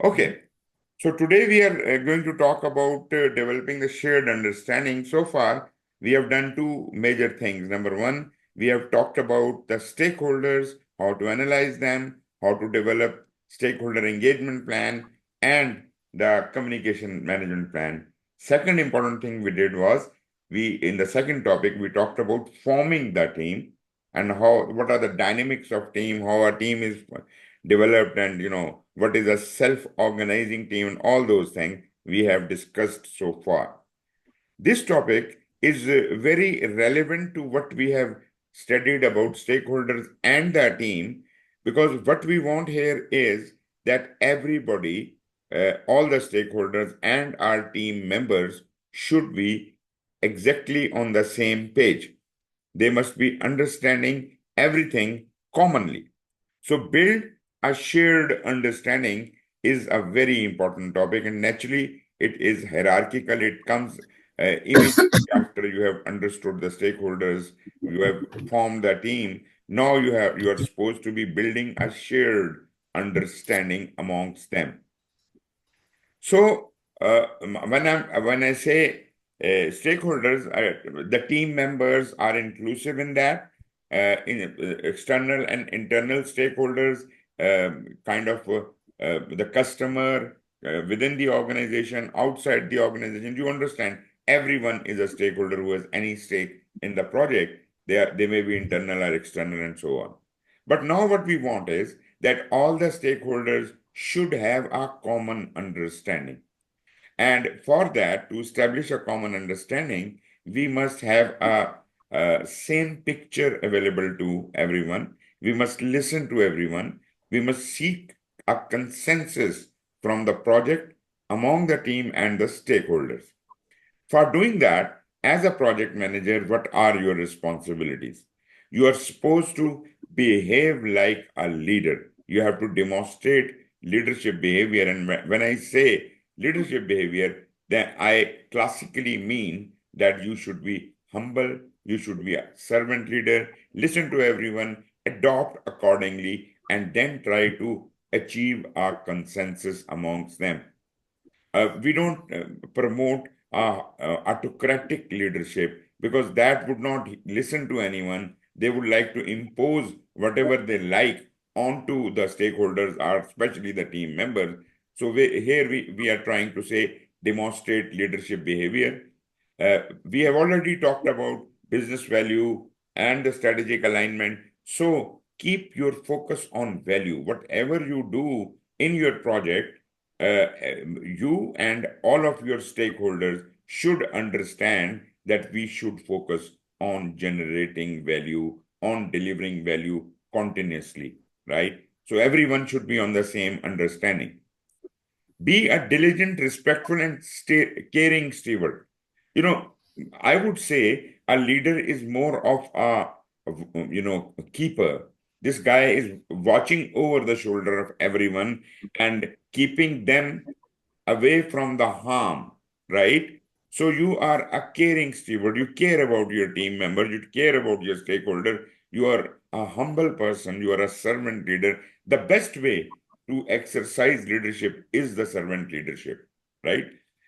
Okay, so today we are going to talk about developing the shared understanding. So far, we have done two major things. Number one, we have talked about the stakeholders, how to analyze them, how to develop stakeholder engagement plan, and the communication management plan. Second important thing we did was in the second topic, we talked about forming the team and what are the dynamics of team, how a team is developed, and what is a self-organizing team, and all those things we have discussed so far. This topic is very relevant to what we have studied about stakeholders and the team, because what we want here is that everybody, all the stakeholders and our team members should be exactly on the same page. They must be understanding everything commonly. So, build a shared understanding is a very important topic, and naturally, it is hierarchical. It comes immediately after you have understood the stakeholders, you have formed the team. Now you are supposed to be building a shared understanding amongst them. So, when I say stakeholders, the team members are inclusive in that. External and internal stakeholders, kind of the customer within the organization, outside the organization. You understand, everyone is a stakeholder who has any stake in the project. They may be internal or external and so on. But now what we want is that all the stakeholders should have a common understanding. And for that, to establish a common understanding, we must have a same picture available to everyone. We must listen to everyone. We must seek a consensus from the project among the team and the stakeholders. For doing that, as a project manager, what are your responsibilities? You are supposed to behave like a leader. You have to demonstrate leadership behavior. And when I say leadership behavior, then I classically mean that you should be humble, you should be a servant leader, listen to everyone, adopt accordingly, and then try to achieve a consensus amongst them. We don't promote autocratic leadership, because that would not listen to anyone. They would like to impose whatever they like onto the stakeholders, or especially the team members. So we are trying to say demonstrate leadership behavior. We have already talked about business value and the strategic alignment. So keep your focus on value. Whatever you do in your project, you and all of your stakeholders should understand that we should focus on generating value, on delivering value continuously, right? So everyone should be on the same understanding. Be a diligent, respectful, and caring steward. You know, I would say a leader is more of a keeper. This guy is watching over the shoulder of everyone and keeping them away from the harm, right? So you are a caring steward. You care about your team member. You care about your stakeholder. You are a humble person. You are a servant leader. The best way to exercise leadership is the servant leadership, right?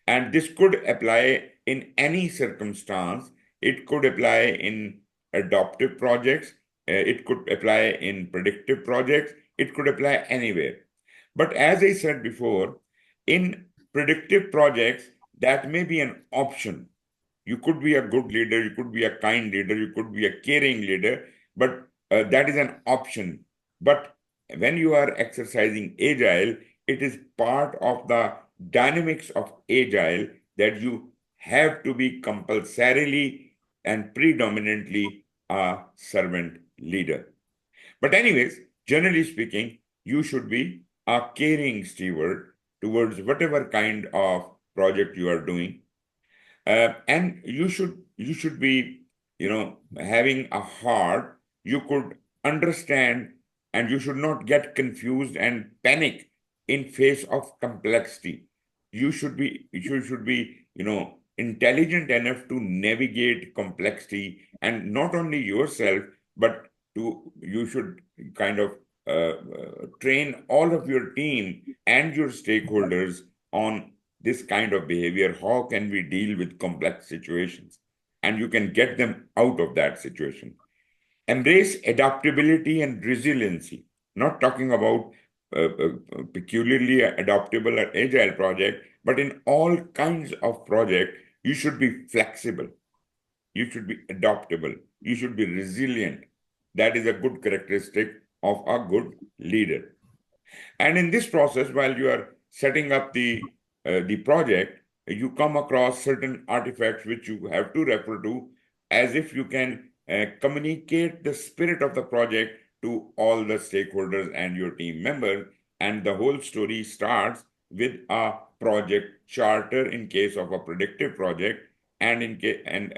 And this could apply in any circumstance. It could apply in adoptive projects. It could apply in predictive projects. It could apply anywhere. But as I said before, in predictive projects, that may be an option. You could be a good leader, you could be a kind leader, you could be a caring leader, but that is an option. But when you are exercising agile, it is part of the dynamics of agile that you have to be compulsorily and predominantly a servant leader. But, anyways, generally speaking, you should be a caring steward towards whatever kind of project you are doing. And you should be, having a heart. You could understand, and you should not get confused and panic in face of complexity. You should be intelligent enough to navigate complexity, and not only yourself, but you should kind of train all of your team and your stakeholders on this kind of behavior. How can we deal with complex situations? And you can get them out of that situation. Embrace adaptability and resiliency. Not talking about peculiarly adaptable or agile project, but in all kinds of project, you should be flexible. You should be adaptable. You should be resilient. That is a good characteristic of a good leader. And in this process, while you are setting up the project, you come across certain artifacts which you have to refer to as if you can communicate the spirit of the project to all the stakeholders and your team members. And the whole story starts with a project charter in case of a predictive project, and in case and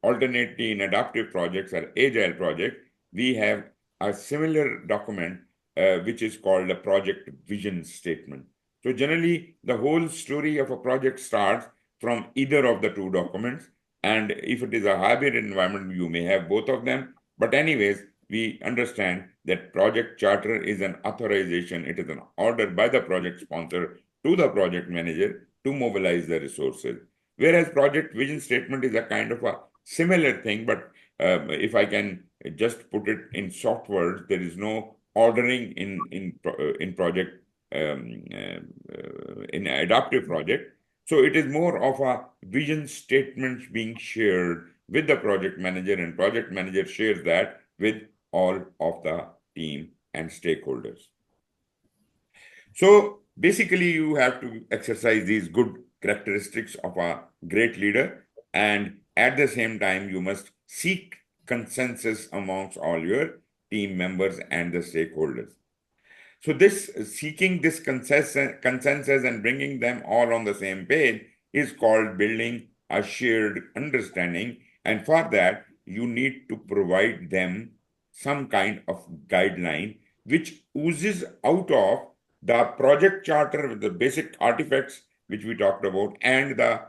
alternately in adaptive projects or agile project, we have a similar document which is called a project vision statement. So generally, the whole story of a project starts from either of the two documents. And if it is a hybrid environment, you may have both of them. But anyways, we understand that project charter is an authorization. It is an order by the project sponsor to the project manager to mobilize the resources. Whereas project vision statement is a kind of a similar thing, but if I can just put it in short words, there is no ordering in project in adaptive project. So it is more of a vision statement being shared with the project manager, and project manager shares that with all of the team and stakeholders. So basically, you have to exercise these good characteristics of a great leader, and at the same time, you must seek consensus amongst all your team members and the stakeholders. So this seeking this consensus and bringing them all on the same page is called building a shared understanding. And for that, you need to provide them some kind of guideline which oozes out of the project charter with the basic artifacts which we talked about, and the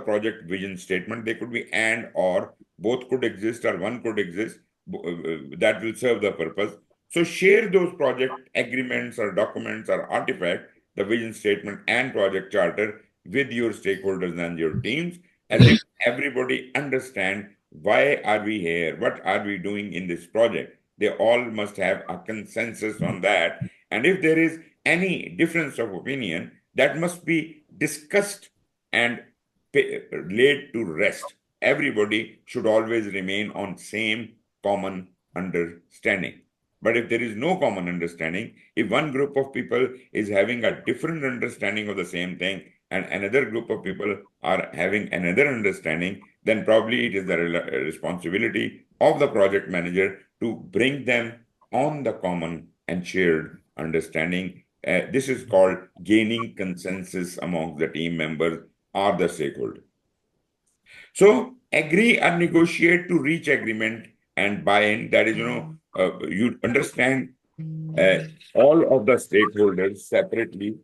project vision statement. They could be and or both could exist, or one could exist. That will serve the purpose. So share those project agreements or documents or artifact, the vision statement and project charter with your stakeholders and your teams, as if everybody understand why are we here, what are we doing in this project. They all must have a consensus on that. And if there is any difference of opinion, that must be discussed and laid to rest. Everybody should always remain on same common understanding. But if there is no common understanding, if one group of people is having a different understanding of the same thing and another group of people are having another understanding, then probably it is the responsibility of the project manager to bring them on the common and shared understanding. This is called gaining consensus among the team members or the stakeholders. So agree or negotiate to reach agreement and buy-in. That is, you understand all of the stakeholders separately.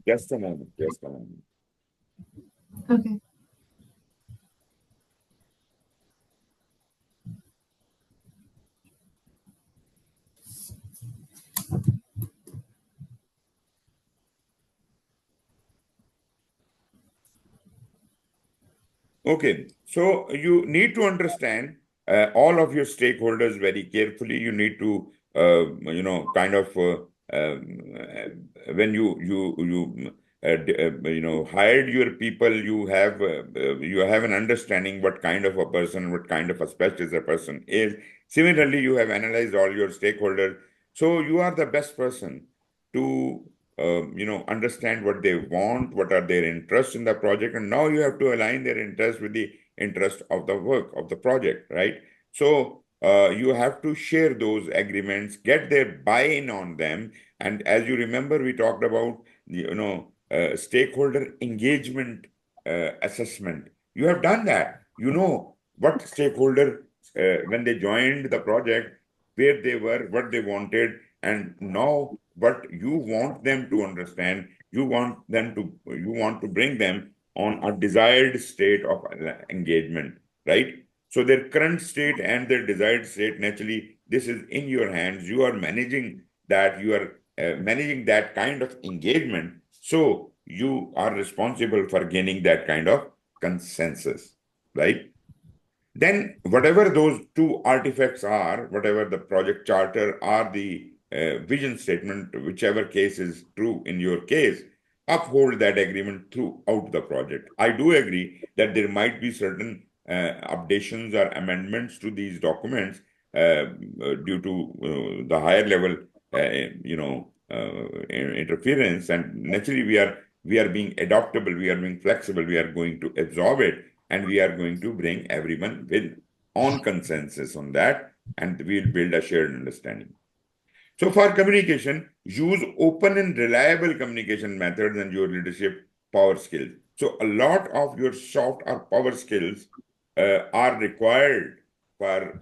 Just a moment, just a moment. Okay. Okay, so you need to understand all of your stakeholders very carefully. You need to, kind of when you hired your people, you have an understanding what kind of a person, what kind of a specialist a person is. Similarly, you have analyzed all your stakeholders, so you are the best person to understand what they want, what are their interests in the project, and now you have to align their interests with the interest of the work of the project, right? So you have to share those agreements, get their buy-in on them, and as you remember, we talked about stakeholder engagement assessment. You have done that. You know what stakeholder when they joined the project, where they were, what they wanted, and now what you want them to understand. You want to bring them on a desired state of engagement, right? So their current state and their desired state, naturally, this is in your hands. You are managing that. You are managing that kind of engagement. So you are responsible for gaining that kind of consensus, right? Then whatever those two artifacts are, whatever the project charter or the vision statement, whichever case is true in your case, uphold that agreement throughout the project. I do agree that there might be certain updations or amendments to these documents due to the higher level, interference, and naturally we are being adaptable, we are being flexible, we are going to absorb it, and we are going to bring everyone with on consensus on that, and we'll build a shared understanding. So for communication, use open and reliable communication methods and your leadership power skills. So a lot of your soft or power skills are required for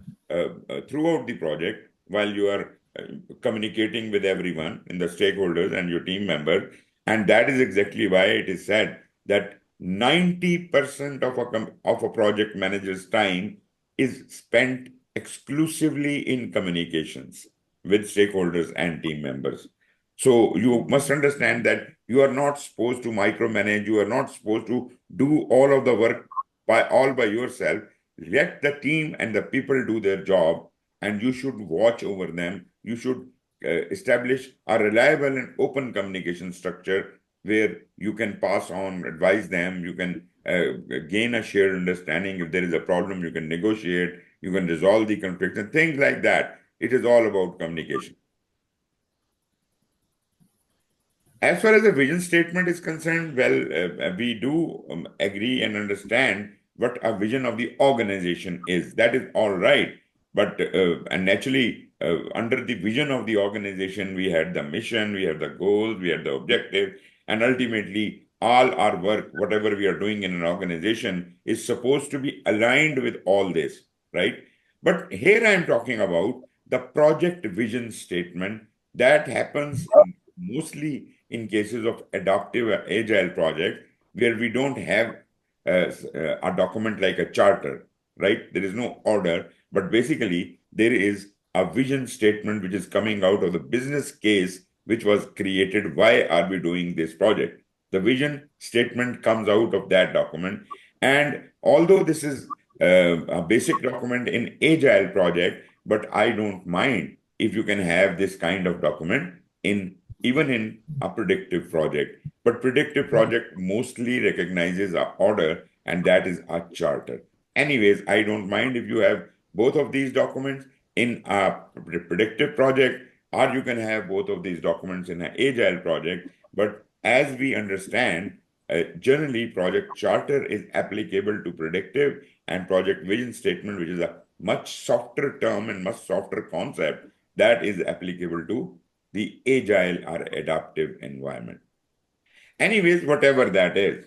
throughout the project while you are communicating with everyone in the stakeholders and your team members. And that is exactly why it is said that 90% of a project manager's time is spent exclusively in communications with stakeholders and team members. So you must understand that you are not supposed to micromanage, you are not supposed to do all of the work by yourself. Let the team and the people do their job, and you should watch over them. You should establish a reliable and open communication structure where you can pass on, advise them, you can gain a shared understanding. If there is a problem, you can negotiate, you can resolve the conflict, and things like that. It is all about communication. As far as the vision statement is concerned, well, we do agree and understand what a vision of the organization is. That is all right. But, and naturally, under the vision of the organization, we had the mission, we have the goals, we have the objective, and ultimately, all our work, whatever we are doing in an organization, is supposed to be aligned with all this, right? But here I am talking about the project vision statement that happens mostly in cases of adaptive agile projects where we don't have a document like a charter, right? There is no order, but basically there is a vision statement which is coming out of the business case which was created. Why are we doing this project? The vision statement comes out of that document. And although this is a basic document in agile project, but I don't mind if you can have this kind of document in even in a predictive project. But predictive project mostly recognizes a order, and that is a charter. Anyways, I don't mind if you have both of these documents in a predictive project, or you can have both of these documents in an agile project. But as we understand, generally project charter is applicable to predictive, and project vision statement, which is a much softer term and much softer concept, that is applicable to the agile or adaptive environment. Anyways, whatever that is,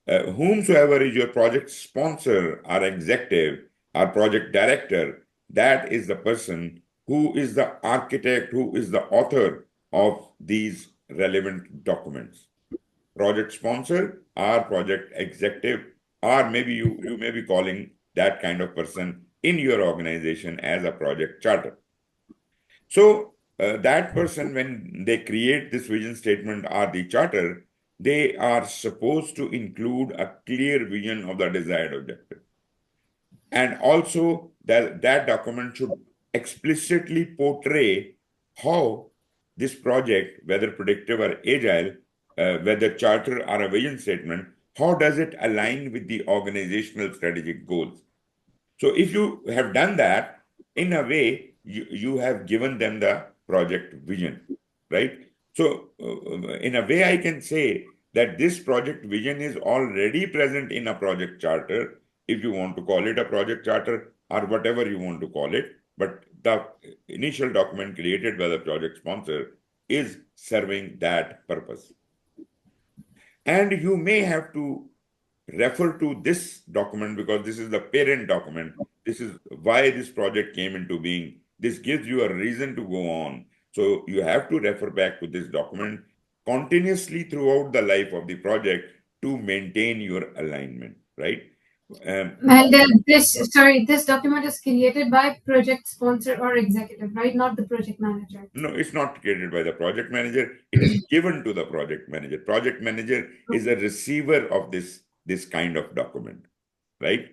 whomsoever is your project sponsor or executive or project director, that is the person who is the architect, who is the author of these relevant documents. Project sponsor or project executive, or maybe you may be calling that kind of person in your organization as a project charter. So that person, when they create this vision statement or the charter, they are supposed to include a clear vision of the desired objective. And also that document should explicitly portray how this project, whether predictive or agile, whether charter or a vision statement, how does it align with the organizational strategic goals? So if you have done that, in a way, you have given them the project vision, right? So in a way, I can say that this project vision is already present in a project charter, if you want to call it a project charter or whatever you want to call it. But the initial document created by the project sponsor is serving that purpose. And you may have to refer to this document because this is the parent document. This is why this project came into being. This gives you a reason to go on. So you have to refer back to this document continuously throughout the life of the project to maintain your alignment, right? And this document is created by project sponsor or executive, right? Not the project manager. No, it's not created by the project manager. It is given to the project manager. Project manager is a receiver of this kind of document, right?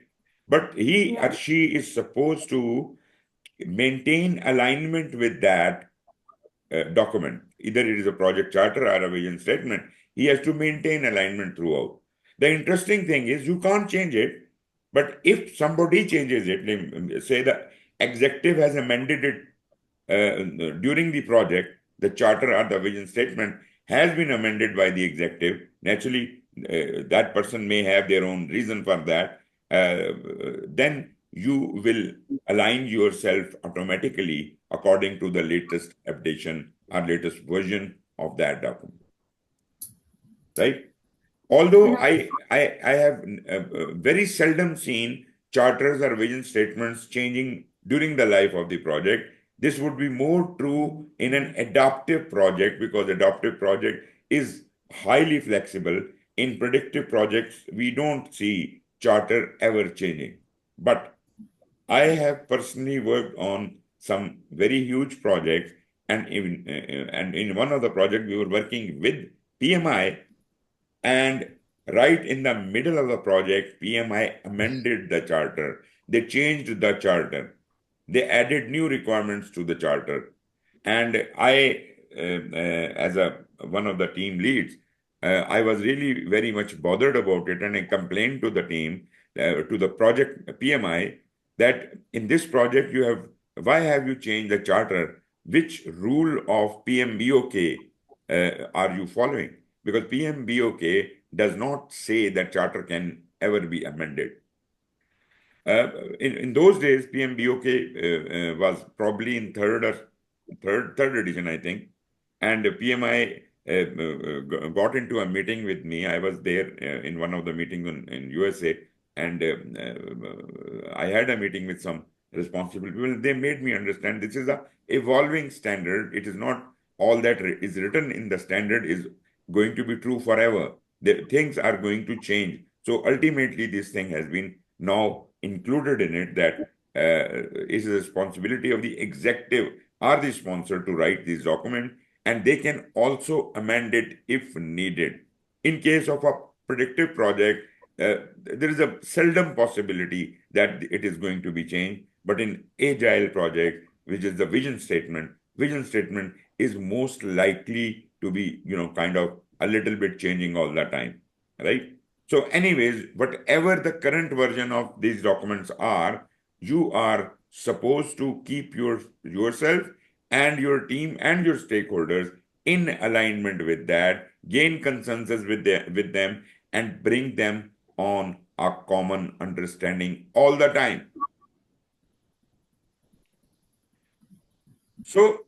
But he or she is supposed to maintain alignment with that document. Either it is a project charter or a vision statement. He has to maintain alignment throughout. The interesting thing is you can't change it, but if somebody changes it, say the executive has amended it during the project, the charter or the vision statement has been amended by the executive. Naturally, that person may have their own reason for that. Then you will align yourself automatically according to the latest updation or latest version of that document, right? Although I have very seldom seen charters or vision statements changing during the life of the project. This would be more true in an adaptive project because adaptive project is highly flexible. In predictive projects, we don't see charter ever changing. But I have personally worked on some very huge projects, and in one of the projects we were working with PMI, and right in the middle of the project, PMI amended the charter. They changed the charter. They added new requirements to the charter. And I, as one of the team leads, I was really very much bothered about it, and I complained to the team, to the project PMI, that in this project why have you changed the charter? Which rule of PMBOK are you following? Because PMBOK does not say that charter can ever be amended. In those days, PMBOK was probably in third edition, I think, and PMI got into a meeting with me. I was there in one of the meetings in USA, and I had a meeting with some responsible people. They made me understand this is a evolving standard. It is not all that is written in the standard is going to be true forever. The things are going to change. So ultimately, this thing has been now included in it that is the responsibility of the executive or the sponsor to write this document, and they can also amend it if needed. In case of a predictive project, there is a seldom possibility that it is going to be changed. But in agile project, which is the vision statement is most likely to be, kind of a little bit changing all the time, right? So anyways, whatever the current version of these documents are, you are supposed to keep yourself and your team and your stakeholders in alignment with that, gain consensus with them, and bring them on a common understanding all the time. So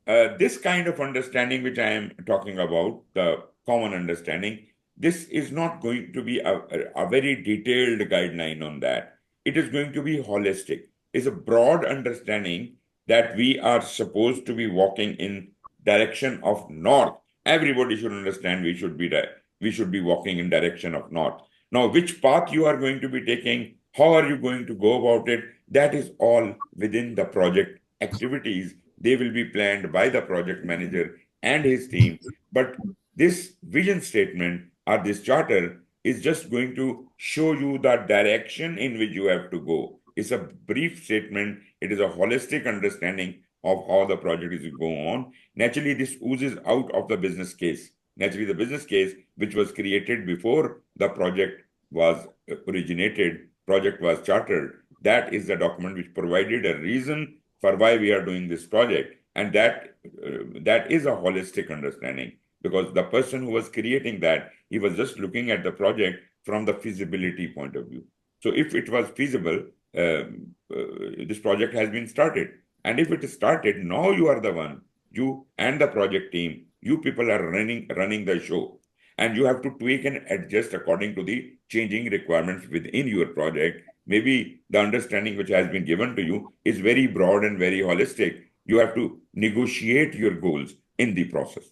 this kind of understanding which I am talking about, the common understanding, this is not going to be a very detailed guideline on that. It is going to be holistic. It's a broad understanding that we are supposed to be walking in direction of north. Everybody should understand we should be walking in direction of north. Now, which path you are going to be taking, how are you going to go about it, that is all within the project activities. They will be planned by the project manager and his team. But this vision statement or this charter is just going to show you the direction in which you have to go. It's a brief statement. It is a holistic understanding of how the project is going on. Naturally, this oozes out of the business case. Naturally, the business case, which was created before the project was originated, project was chartered, that is the document which provided a reason for why we are doing this project. And that is a holistic understanding, because the person who was creating that, he was just looking at the project from the feasibility point of view. So if it was feasible, this project has been started. And if it is started, now you are the one, you and the project team, you people are running the show. And you have to tweak and adjust according to the changing requirements within your project. Maybe the understanding which has been given to you is very broad and very holistic. You have to negotiate your goals in the process.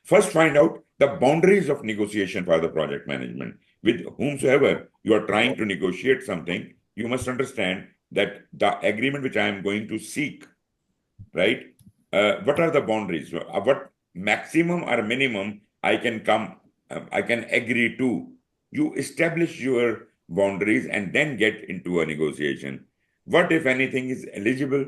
First, find out the boundaries of negotiation for the project management. with whomsoever you are trying to negotiate something, you must understand that the agreement which I am going to seek, right? What are the boundaries? What maximum or minimum I can I can agree to. You establish your boundaries and then get into a negotiation. What, if anything, is eligible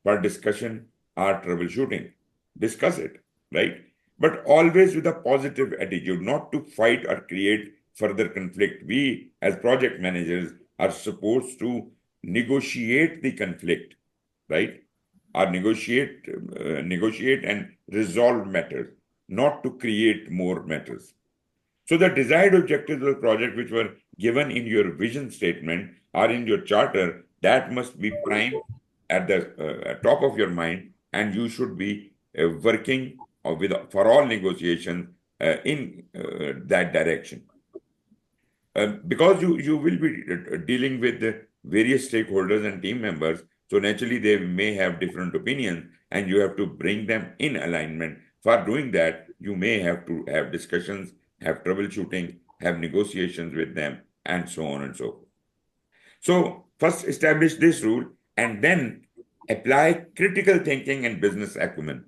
for discussion or troubleshooting? Discuss it, right? But always with a positive attitude, not to fight or create further conflict. We, as project managers, are supposed to negotiate the conflict, right? Or negotiate and resolve matters, not to create more matters. So the desired objectives of the project, which were given in your vision statement or in your charter, that must be prime at the top of your mind, and you should be working with for all negotiations in that direction. Because you will be dealing with the various stakeholders and team members, so naturally they may have different opinions, and you have to bring them in alignment. For doing that, you may have to have discussions, have troubleshooting, have negotiations with them, and so on and so forth. So first establish this rule and then apply critical thinking and business acumen.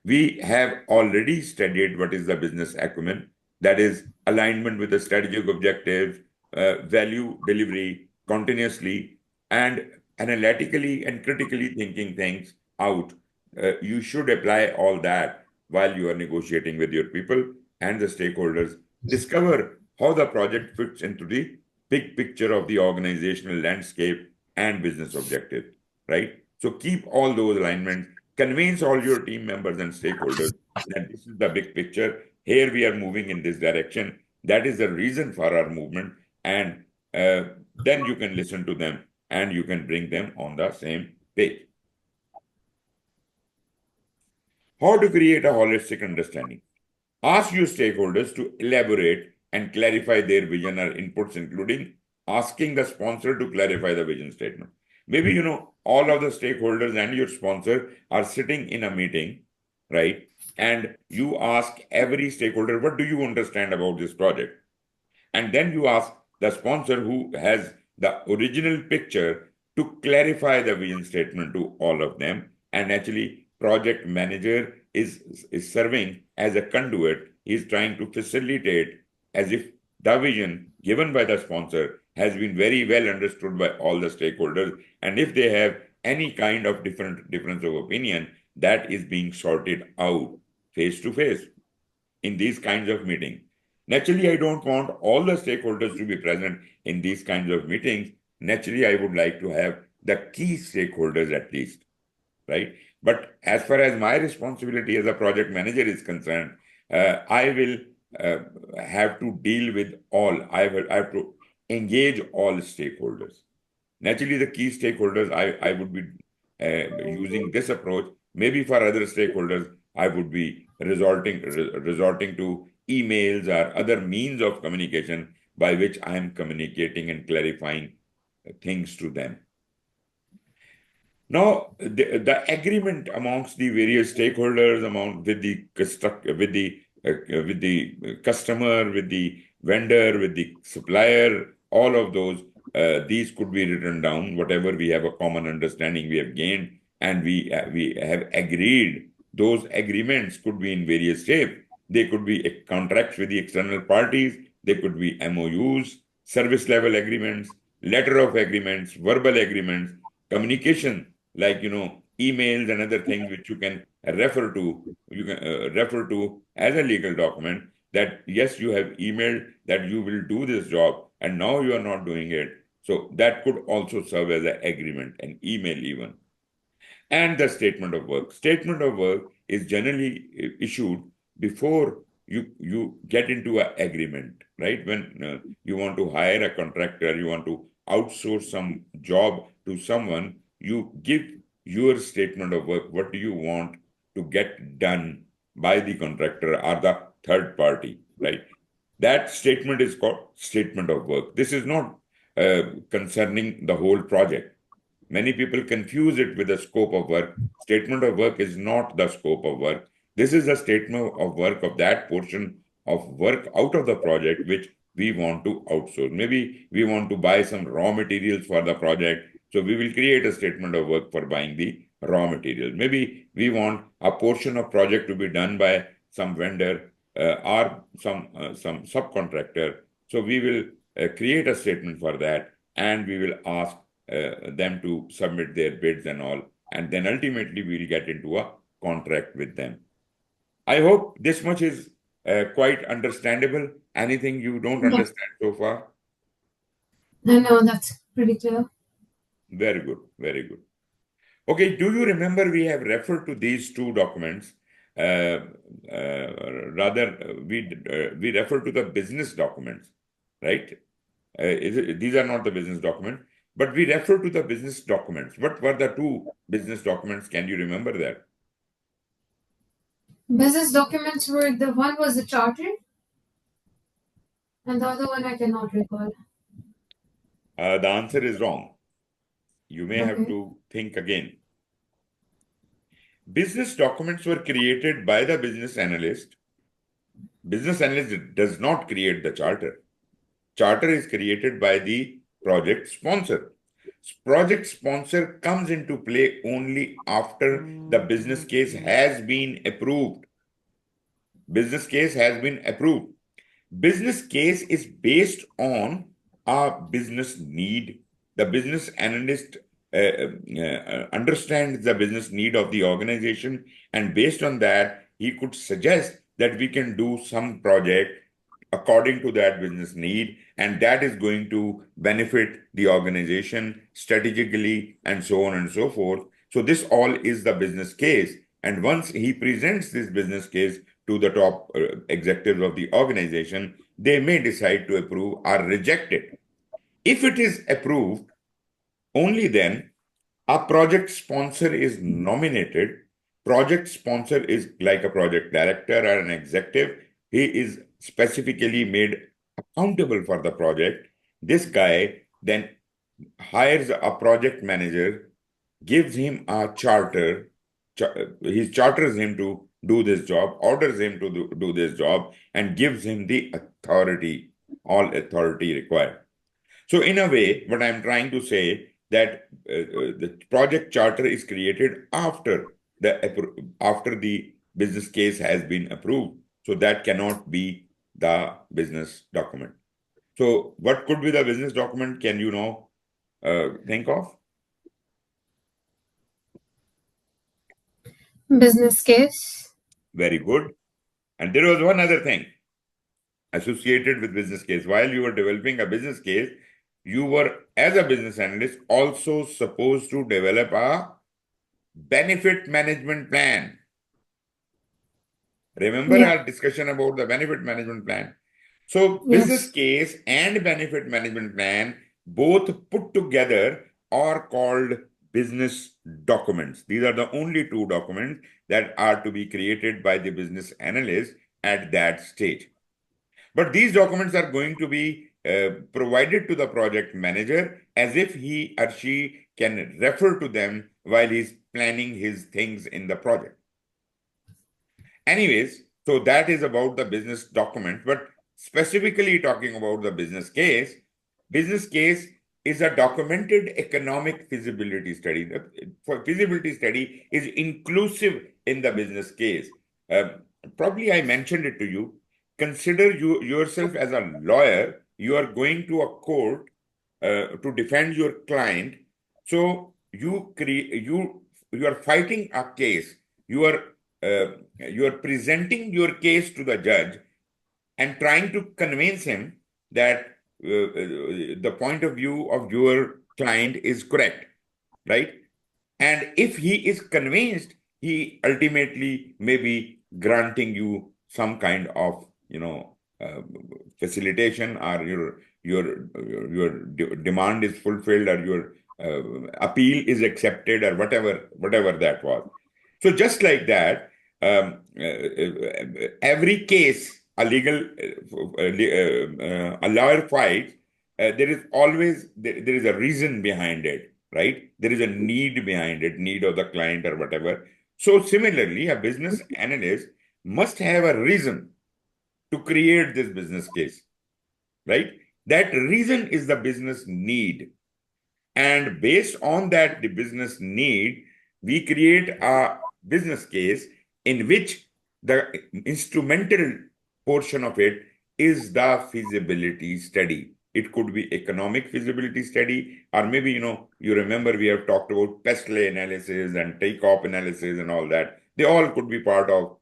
We have already studied what is the business acumen. That is alignment with the strategic objectives, value delivery continuously, and analytically and critically thinking things out. You should apply all that while you are negotiating with your people and the stakeholders. Discover how the project fits into the big picture of the organizational landscape and business objective, right? So keep all those alignments, convince all your team members and stakeholders that this is the big picture. Here we are moving in this direction. That is the reason for our movement. And then you can listen to them and you can bring them on the same page. How to create a holistic understanding? Ask your stakeholders to elaborate and clarify their vision or inputs, including asking the sponsor to clarify the vision statement. Maybe, all of the stakeholders and your sponsor are sitting in a meeting, right? And you ask every stakeholder, what do you understand about this project? And then you ask the sponsor who has the original picture to clarify the vision statement to all of them. And actually, project manager is serving as a conduit. He's trying to facilitate as if the vision given by the sponsor has been very well understood by all the stakeholders. And if they have any kind of difference of opinion, that is being sorted out face to face in these kinds of meetings. Naturally, I don't want all the stakeholders to be present in these kinds of meetings. Naturally, I would like to have the key stakeholders at least, right? But as far as my responsibility as a project manager is concerned, I will have to deal with all. I have to engage all stakeholders. Naturally, the key stakeholders, I would be using this approach. Maybe for other stakeholders, I would be resorting to emails or other means of communication by which I am communicating and clarifying things to them. Now, the agreement amongst the various stakeholders, with the customer, with the vendor, with the supplier, all of those, these could be written down. Whatever we have a common understanding we have gained, and we have agreed. Those agreements could be in various shapes. They could be contracts with the external parties. They could be MOUs, service level agreements, letter of agreements, verbal agreements, communication like emails and other things which you can refer to as a legal document, that yes, you have emailed that you will do this job and now you are not doing it. So that could also serve as an agreement, an email even. And the statement of work. Statement of work is generally issued before you get into an agreement, right? When you want to hire a contractor, you want to outsource some job to someone, you give your statement of work. What do you want to get done by the contractor or the third party, right? That statement is called statement of work. This is not concerning the whole project. Many people confuse it with the scope of work. Statement of work is not the scope of work. This is a statement of work of that portion of work out of the project which we want to outsource. Maybe we want to buy some raw materials for the project. So we will create a statement of work for buying the raw materials. Maybe we want a portion of project to be done by some vendor or some subcontractor. So we will create a statement for that, and we will ask them to submit their bids and all. And then ultimately we will get into a contract with them. I hope this much is quite understandable. Anything you don't Yeah. understand so far? I know that's pretty clear. Very good, very good. Okay, do you remember we have referred to these two documents? Uh, we refer to the business documents, right? These are not the business document, but we refer to the business documents. What were the two business documents? Can you remember that? Business documents were the one was the charter, and the other one I cannot recall. The answer is wrong. You may have Okay. to think again. Business documents were created by the business analyst. Business analyst does not create the charter. Charter is created by the project sponsor. Project sponsor comes into play only after the business case has been approved. Business case has been approved. Business case is based on a business need. The business analyst understands the business need of the organization, and based on that, he could suggest that we can do some project according to that business need, and that is going to benefit the organization strategically, and so on and so forth. So this all is the business case. And once he presents this business case to the top executives of the organization, they may decide to approve or reject it. If it is approved, only then a project sponsor is nominated. Project sponsor is like a project director or an executive. He is specifically made accountable for the project. This guy then hires a project manager, gives him a charter, he charters him to do this job, orders him to do this job, and gives him the authority, all authority required. So in a way, what I'm trying to say that the project charter is created after the business case has been approved. So that cannot be the business document. So what could be the business document? Can you now think of? Business case. Very good. And there was one other thing associated with business case. While you were developing a business case, you were, as a business analyst, also supposed to develop a benefit management plan. Remember Yeah. our discussion about the benefit management plan? So business Yes. case and benefit management plan, both put together, are called business documents. These are the only two documents that are to be created by the business analyst at that stage. But these documents are going to be provided to the project manager as if he or she can refer to them while he's planning his things in the project. Anyways, so that is about the business document, but specifically talking about the business case is a documented economic feasibility study. For feasibility study is inclusive in the business case. Probably I mentioned it to you. Consider you yourself as a lawyer. You are going to a court to defend your client. So you are fighting a case. You are presenting your case to the judge and trying to convince him that the point of view of your client is correct, right? And if he is convinced, he ultimately may be granting you some kind of, facilitation, or your demand is fulfilled, or your appeal is accepted, or whatever that was. So just like that, every case a lawyer fights, there is always there is a reason behind it, right? There is a need behind it, need of the client or whatever. So similarly, a business analyst must have a reason to create this business case. right? That reason is the business need. And based on that, the business need, we create a business case in which the instrumental portion of it is the feasibility study. It could be economic feasibility study, or maybe, you remember we have talked about pest lay analysis and take-off analysis and all that. They all could be part of,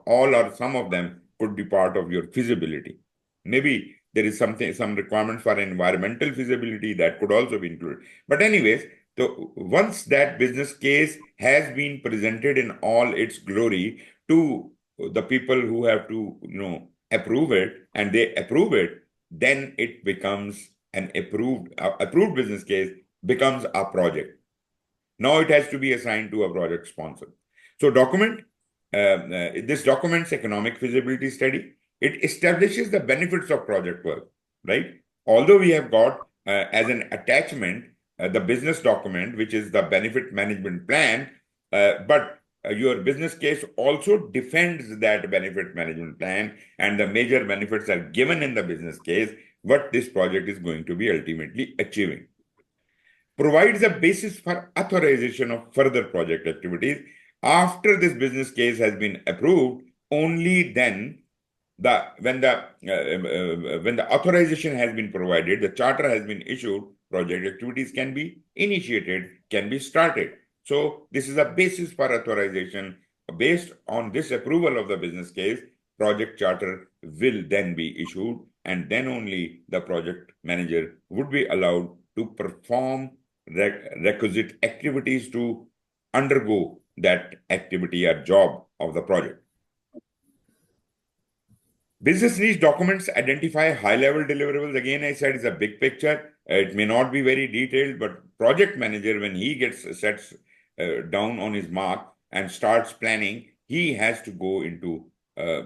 all or some of them could be part of your feasibility. Maybe there is some requirement for environmental feasibility that could also be included. But anyways, so once that business case has been presented in all its glory to the people who have to, approve it, and they approve it, then it becomes an approved business case becomes a project. Now it has to be assigned to a project sponsor. So this documents economic feasibility study. It establishes the benefits of project work, right? Although we have got as an attachment the business document, which is the benefit management plan, but your business case also defends that benefit management plan, and the major benefits are given in the business case, what this project is going to be ultimately achieving. Provides a basis for authorization of further project activities. After this business case has been approved, only then when the authorization has been provided, the charter has been issued, project activities can be initiated, can be started. So this is a basis for authorization. Based on this approval of the business case, project charter will then be issued, and then only the project manager would be allowed to perform requisite activities to undergo that activity or job of the project. Business needs documents identify high-level deliverables. Again, I said it's a big picture. It may not be very detailed, but project manager, when he sets down on his mark and starts planning, he has to go into a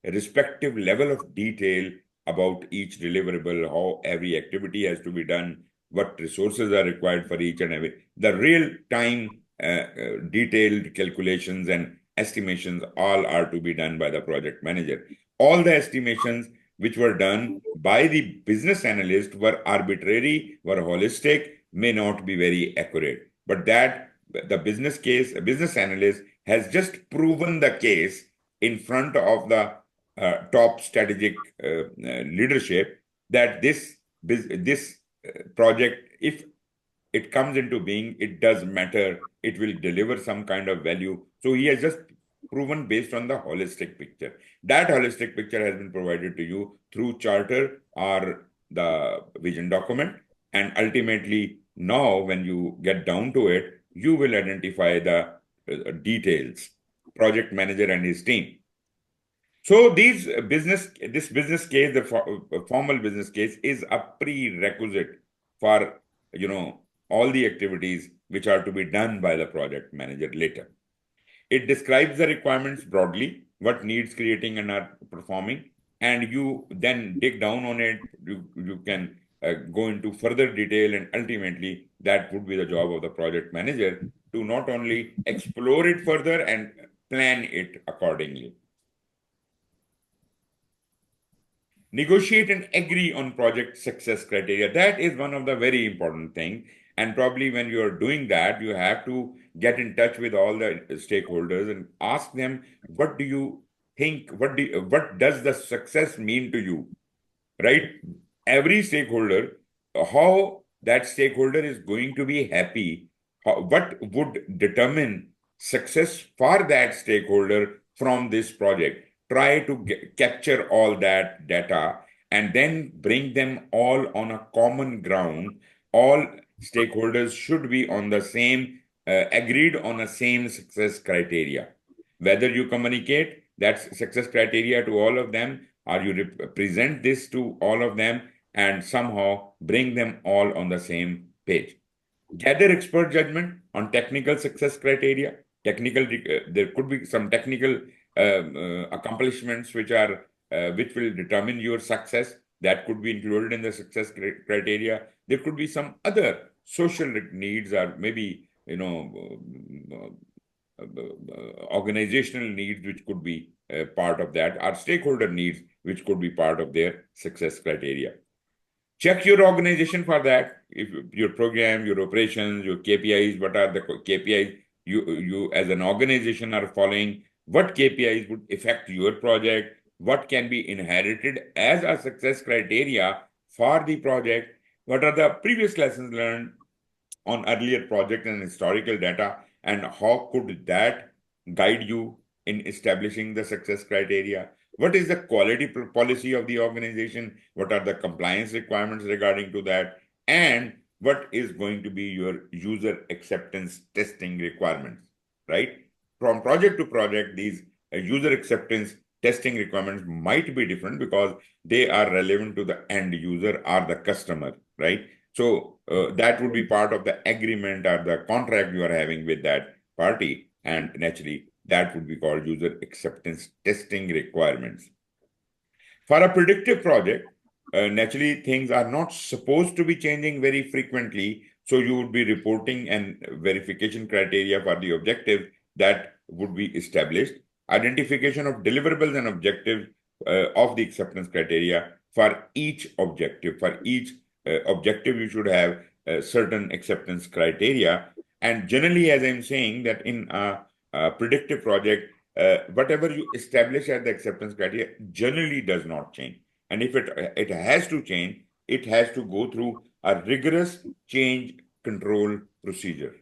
respective level of detail about each deliverable, how every activity has to be done, what resources are required for each and every. The real-time detailed calculations and estimations all are to be done by the project manager. All the estimations which were done by the business analyst were arbitrary, were holistic, may not be very accurate. But that the business analyst has just proven the case in front of the top strategic leadership that this project, if it comes into being, it does matter, it will deliver some kind of value. So he has just proven based on the holistic picture. That holistic picture has been provided to you through charter or the vision document. And ultimately, now when you get down to it, you will identify the details, project manager and his team. So this business case, the formal business case, is a prerequisite for all the activities which are to be done by the project manager later. It describes the requirements broadly, what needs creating and are performing, and you then dig down on it. You can go into further detail, and ultimately that would be the job of the project manager to not only explore it further and plan it accordingly. Negotiate and agree on project success criteria. That is one of the very important things. And probably when you are doing that, you have to get in touch with all the stakeholders and ask them, what do you think? What does the success mean to you? Right? Every stakeholder, how that stakeholder is going to be happy, what would determine success for that stakeholder from this project. Try to capture all that data and then bring them all on a common ground. All stakeholders should be on the same, agreed on the same success criteria. Whether you communicate that success criteria to all of them, or you present this to all of them and somehow bring them all on the same page. Gather expert judgment on technical success criteria. There could be some technical accomplishments which will determine your success. That could be included in the success criteria. There could be some other social needs, or maybe organizational needs, which could be part of that, or stakeholder needs, which could be part of their success criteria. Check your organization for that. If your program, your operations, your KPIs, what are the KPIs you as an organization are following? What KPIs would affect your project? What can be inherited as a success criteria for the project? What are the previous lessons learned on earlier project and historical data, and how could that guide you in establishing the success criteria? What is the quality policy of the organization? What are the compliance requirements regarding to that? And what is going to be your user acceptance testing requirements, right? From project to project, these user acceptance testing requirements might be different because they are relevant to the end user or the customer, right? So that would be part of the agreement or the contract you are having with that party, and naturally that would be called user acceptance testing requirements. For a predictive project, naturally things are not supposed to be changing very frequently, so you would be reporting and verification criteria for the objective that would be established, identification of deliverables and objectives of the acceptance criteria for each objective. For each objective, you should have certain acceptance criteria. And generally, as I'm saying, that in a predictive project, whatever you establish as the acceptance criteria generally does not change. And if it has to change, it has to go through a rigorous change control procedure.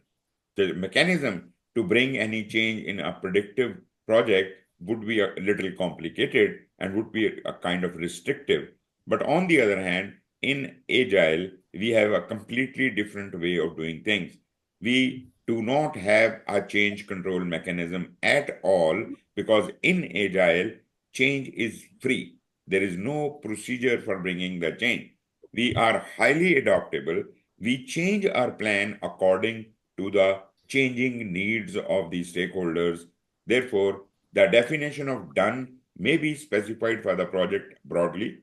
The mechanism to bring any change in a predictive project would be a little complicated and would be a kind of restrictive. But on the other hand, in Agile, we have a completely different way of doing things. We do not have a change control mechanism at all, because in Agile, change is free. There is no procedure for bringing the change. We are highly adaptable. We change our plan according to the changing needs of the stakeholders. Therefore, the definition of done may be specified for the project broadly,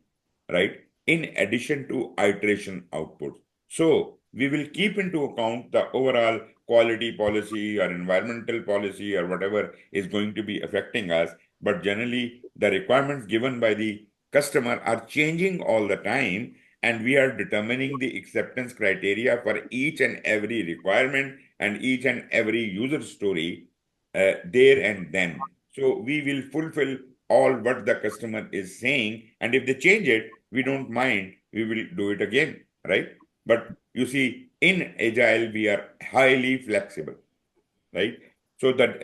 right? In addition to iteration outputs. So we will keep into account the overall quality policy or environmental policy or whatever is going to be affecting us. But generally, the requirements given by the customer are changing all the time, and we are determining the acceptance criteria for each and every requirement and each and every user story there and then. So we will fulfill all what the customer is saying, and if they change it, we don't mind, we will do it again, right? But you see, in Agile, we are highly flexible, right? So that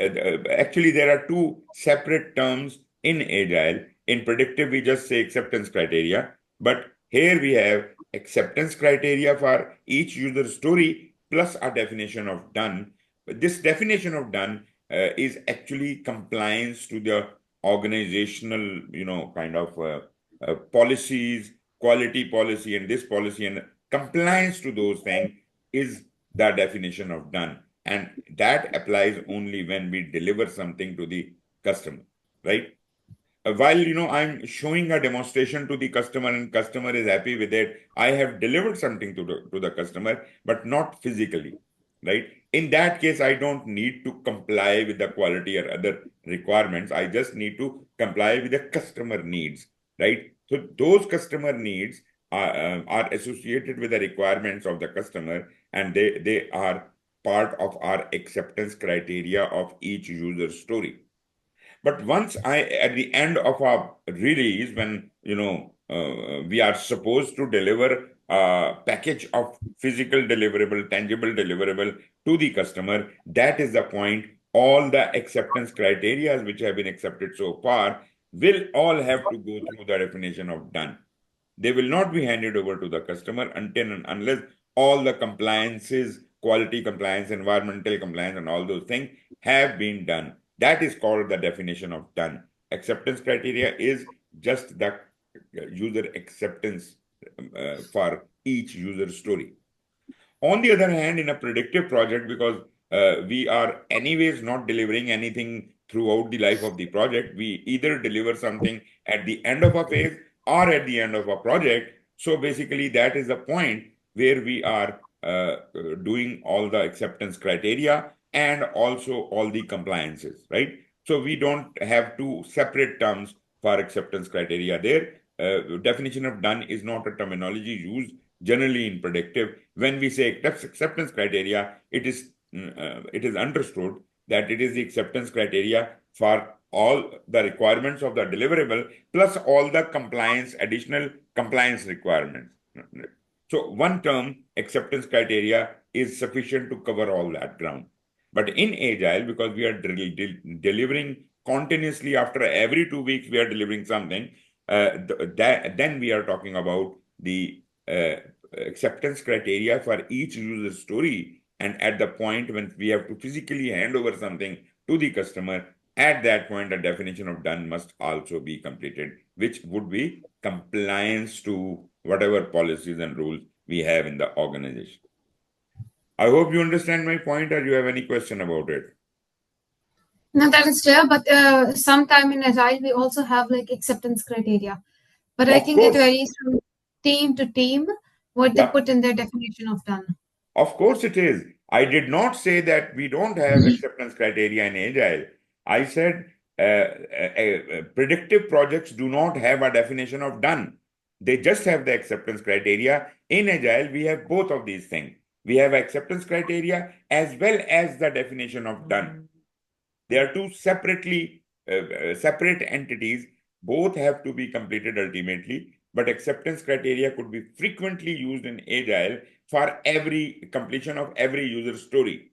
actually there are two separate terms in Agile. In predictive, we just say acceptance criteria, but here we have acceptance criteria for each user story plus a definition of done. This definition of done is actually compliance to the organizational, kind of policies, quality policy, and this policy, and compliance to those things is the definition of done. And that applies only when we deliver something to the customer, right? While I'm showing a demonstration to the customer and customer is happy with it, I have delivered something to the customer, but not physically, right? In that case, I don't need to comply with the quality or other requirements. I just need to comply with the customer needs, right? So those customer needs are associated with the requirements of the customer, and they are part of our acceptance criteria of each user story. But once at the end of our release, when we are supposed to deliver a package of physical deliverable, tangible deliverable to the customer, that is the point. All the acceptance criteria which have been accepted so far will all have to go through the definition of done. They will not be handed over to the customer until and unless all the compliances, quality compliance, environmental compliance, and all those things have been done. That is called the definition of done. Acceptance criteria is just the user acceptance for each user story. On the other hand, in a predictive project, because we are anyways not delivering anything throughout the life of the project, we either deliver something at the end of a phase or at the end of a project. So basically, that is the point where we are doing all the acceptance criteria. and also all the compliances, right? So we don't have two separate terms for acceptance criteria there. Definition of done is not a terminology used generally in predictive. When we say acceptance criteria, it is understood that it is the acceptance criteria for all the requirements of the deliverable plus all the compliance, additional compliance requirements. So one term, acceptance criteria, is sufficient to cover all that ground. But in Agile, because we are delivering continuously after every 2 weeks, we are delivering something, then we are talking about the acceptance criteria for each user story. And at the point when we have to physically hand over something to the customer, at that point, a definition of done must also be completed, which would be compliance to whatever policies and rules we have in the organization. I hope you understand my point, or you have any question about it. No, that is clear. But sometime in Agile, we also have like acceptance criteria. But I Of think it course, varies from team to team what they yeah, put in their definition of done. of course it is. I did not say that we don't have acceptance criteria in Agile. I said predictive projects do not have a definition of done. They just have the acceptance criteria. In Agile, we have both of these things. We have acceptance criteria as well as the definition of done. They are two separate entities. Both have to be completed ultimately, but acceptance criteria could be frequently used in Agile for every completion of every user story,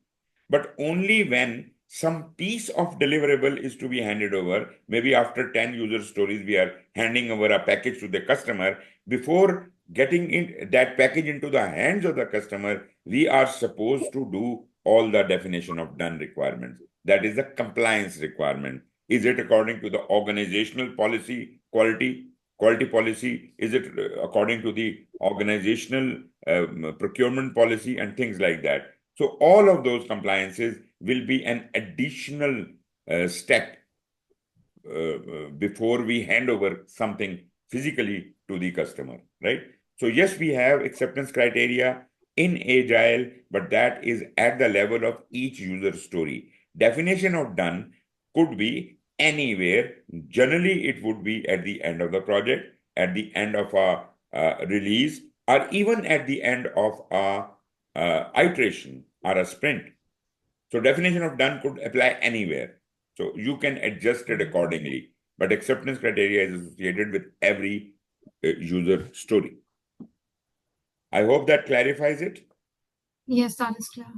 but only when some piece of deliverable is to be handed over. Maybe after 10 user stories, we are handing over a package to the customer. Before getting in that package into the hands of the customer, we are supposed to do all the definition of done requirements. That is the compliance requirement. Is it according to the organizational policy, quality policy? Is it according to the organizational procurement policy and things like that? So all of those compliances will be an additional step before we hand over something physically to the customer, right? So yes, we have acceptance criteria in Agile, but that is at the level of each user story. Definition of done could be anywhere. Generally, it would be at the end of the project, at the end of a release, or even at the end of a iteration or a sprint. So definition of done could apply anywhere. So you can adjust it accordingly. But acceptance criteria is associated with every user story. I hope that clarifies it. Yes, that is clear.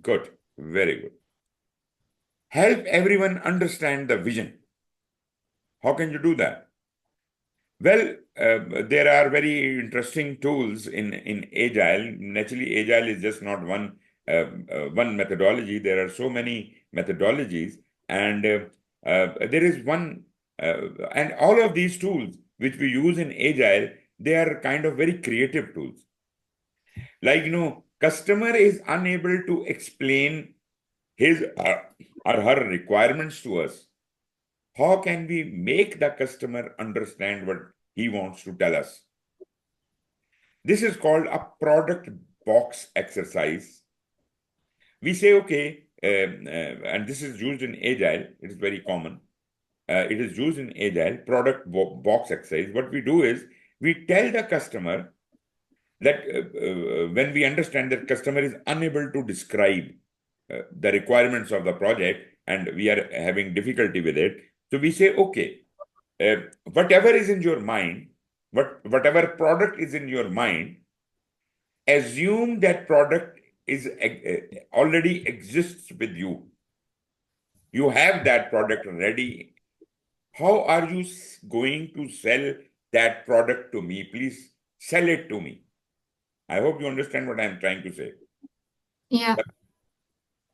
Good. Very good. Help everyone understand the vision. How can you do that? Well, there are very interesting tools in Agile. Naturally, Agile is just not one methodology. There are so many methodologies, and there is one, and all of these tools which we use in Agile, they are kind of very creative tools. Like, customer is unable to explain his or her requirements to us. How can we make the customer understand what he wants to tell us? This is called a product box exercise. We say, okay, and this is used in Agile, it is very common. It is used in Agile, product box exercise. What we do is we tell the customer that when we understand that customer is unable to describe the requirements of the project and we are having difficulty with it, so we say, okay, whatever is in your mind, whatever product is in your mind, assume that product is already exists with you. You have that product ready. How are you going to sell that product to me? Please sell it to me. I hope you understand what I'm trying to say. Yeah.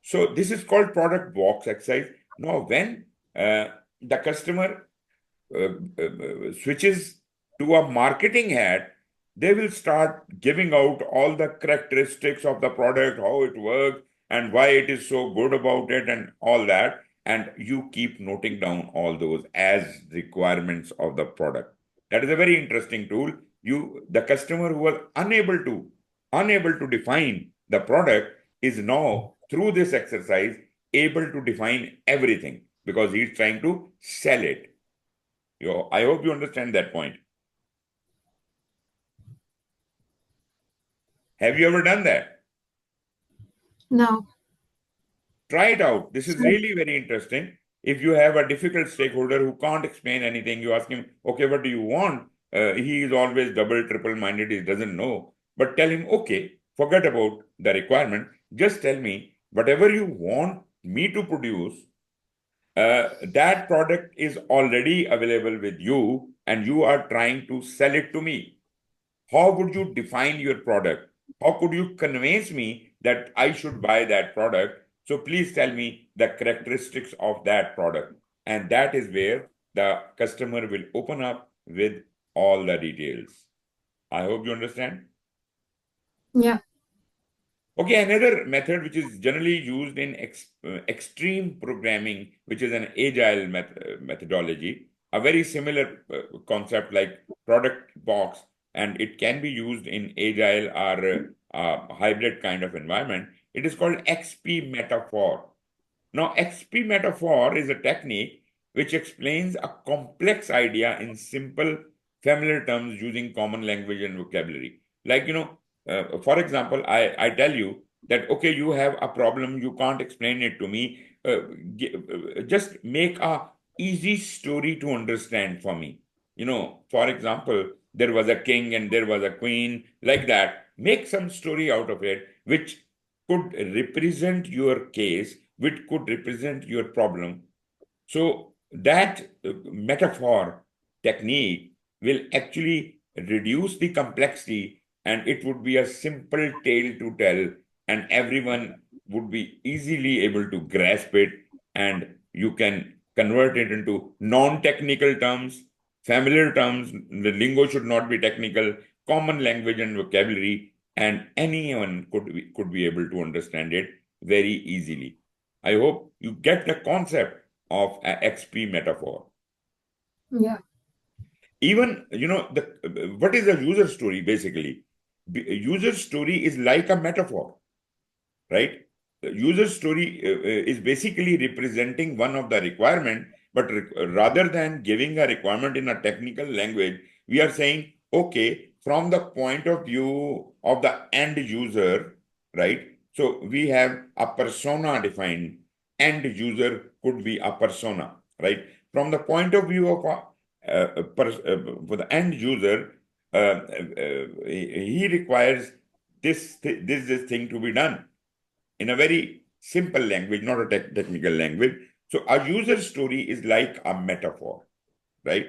So this is called product box exercise. Now, when the customer switches to a marketing hat, they will start giving out all the characteristics of the product, how it works, and why it is so good about it, and all that. And you keep noting down all those as requirements of the product. That is a very interesting tool. The customer who was unable to define the product is now through this exercise, able to define everything because he's trying to sell it. I hope you understand that point. Have you ever done that? No. Try it out. This is So, really very interesting. If you have a difficult stakeholder who can't explain anything, you ask him, okay, what do you want? He is always double, triple minded, he doesn't know. But tell him, okay, forget about the requirement. Just tell me whatever you want me to produce, that product is already available with you and you are trying to sell it to me. How would you define your product? How could you convince me that I should buy that product? So please tell me the characteristics of that product. And that is where the customer will open up with all the details. I hope you understand. yeah. Okay, another method which is generally used in extreme programming, which is an agile methodology, a very similar concept like product box, and it can be used in agile or hybrid kind of environment. It is called XP metaphor. Now, XP metaphor is a technique which explains a complex idea in simple, familiar terms using common language and vocabulary. Like, for example, I tell you that, okay, you have a problem, you can't explain it to me. Just make a easy story to understand for me. For example, there was a king and there was a queen, like that. Make some story out of it, which could represent your case, which could represent your problem. So that metaphor technique will actually reduce the complexity and it would be a simple tale to tell and everyone would be easily able to grasp it and you can convert it into non-technical terms, familiar terms. The lingo should not be technical, common language and vocabulary, and anyone could be able to understand it very easily. I hope you get the concept of a XP metaphor. Yeah. Even, what is a user story basically? A user story is like a metaphor, right? The user story is basically representing one of the requirement, but rather than giving a requirement in a technical language, we are saying, okay, from the point of view of the end user, right? So we have a persona defined. End user could be a persona, right? From the point of view of for the end user, he requires this thing to be done in a very simple language, not a technical language. So a user story is like a metaphor, right?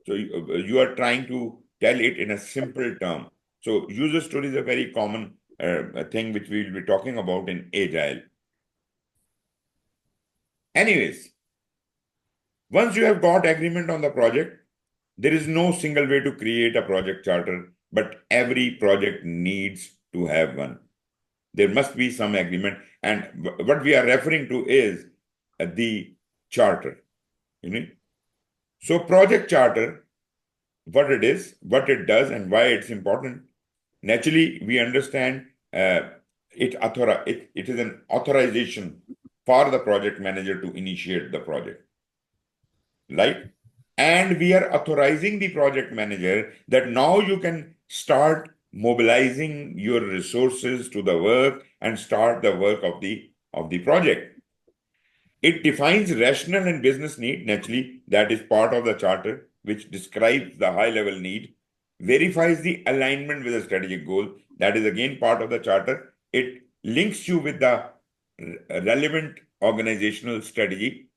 So you are trying to tell it in a simple term. So user story is a very common thing which we will be talking about in Agile. Anyways, once you have got agreement on the project, there is no single way to create a project charter, but every project needs to have one. There must be some agreement. And what we are referring to is the charter. You know? So project charter, what it is, what it does, and why it's important. Naturally, we understand it is an authorization for the project manager to initiate the project, right? And we are authorizing the project manager that now you can start mobilizing your resources to the work and start the work of the project. It defines rational and business need. Naturally, that is part of the charter, which describes the high level need, verifies the alignment with the strategic goal. That is again part of the charter. It links you with the relevant organizational strategy,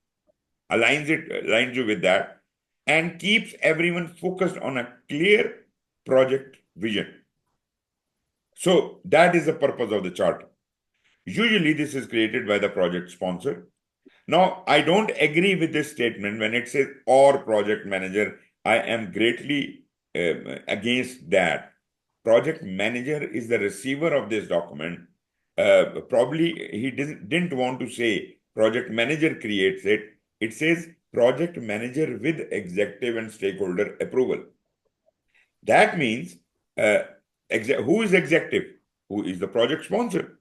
aligns you with that, and keeps everyone focused on a clear project vision. So that is the purpose of the charter. Usually, this is created by the project sponsor. Now, I don't agree with this statement when it says or project manager. I am greatly against that. Project manager is the receiver of this document. Probably he didn't want to say project manager creates it. It says project manager with executive and stakeholder approval. That means who is executive? Who is the project sponsor?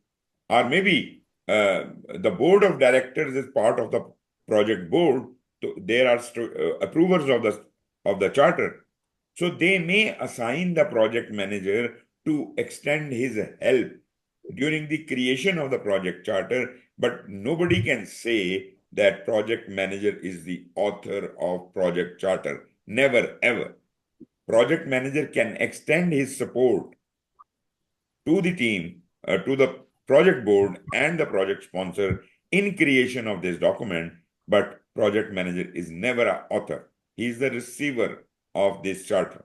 Or maybe the board of directors is part of the project board. So there are approvers of the charter. So they may assign the project manager to extend his help during the creation of the project charter, but nobody can say that project manager is the author of project charter. Never, ever. Project manager can extend his support to the team, to the project board and the project sponsor in creation of this document, but project manager is never an author. He is the receiver of this charter.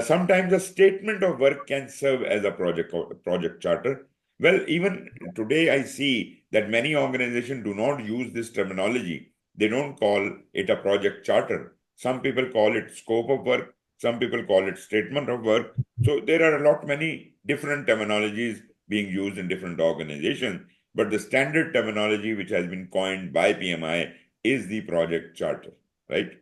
Sometimes a statement of work can serve as a project charter. Well, even today I see that many organizations do not use this terminology. They don't call it a project charter. Some people call it scope of work. Some people call it statement of work. So there are a lot many different terminologies being used in different organizations. But the standard terminology which has been coined by PMI is the project charter, right?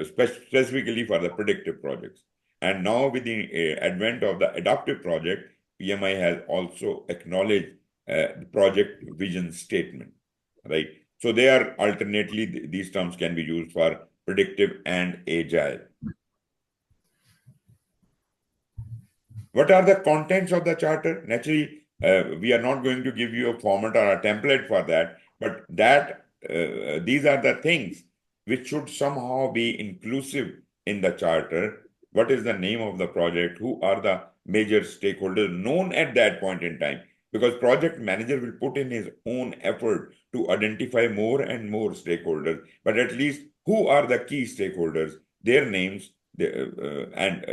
Specifically for the predictive projects. And now with the advent of the adaptive project, PMI has also acknowledged the project vision statement, right? So they are alternately, these terms can be used for predictive and agile. What are the contents of the charter? Naturally, we are not going to give you a format or a template for that, but these are the things which should somehow be inclusive in the charter. What is the name of the project? Who are the major stakeholders known at that point in time? Because project manager will put in his own effort to identify more and more stakeholders, but at least who are the key stakeholders? Their names, and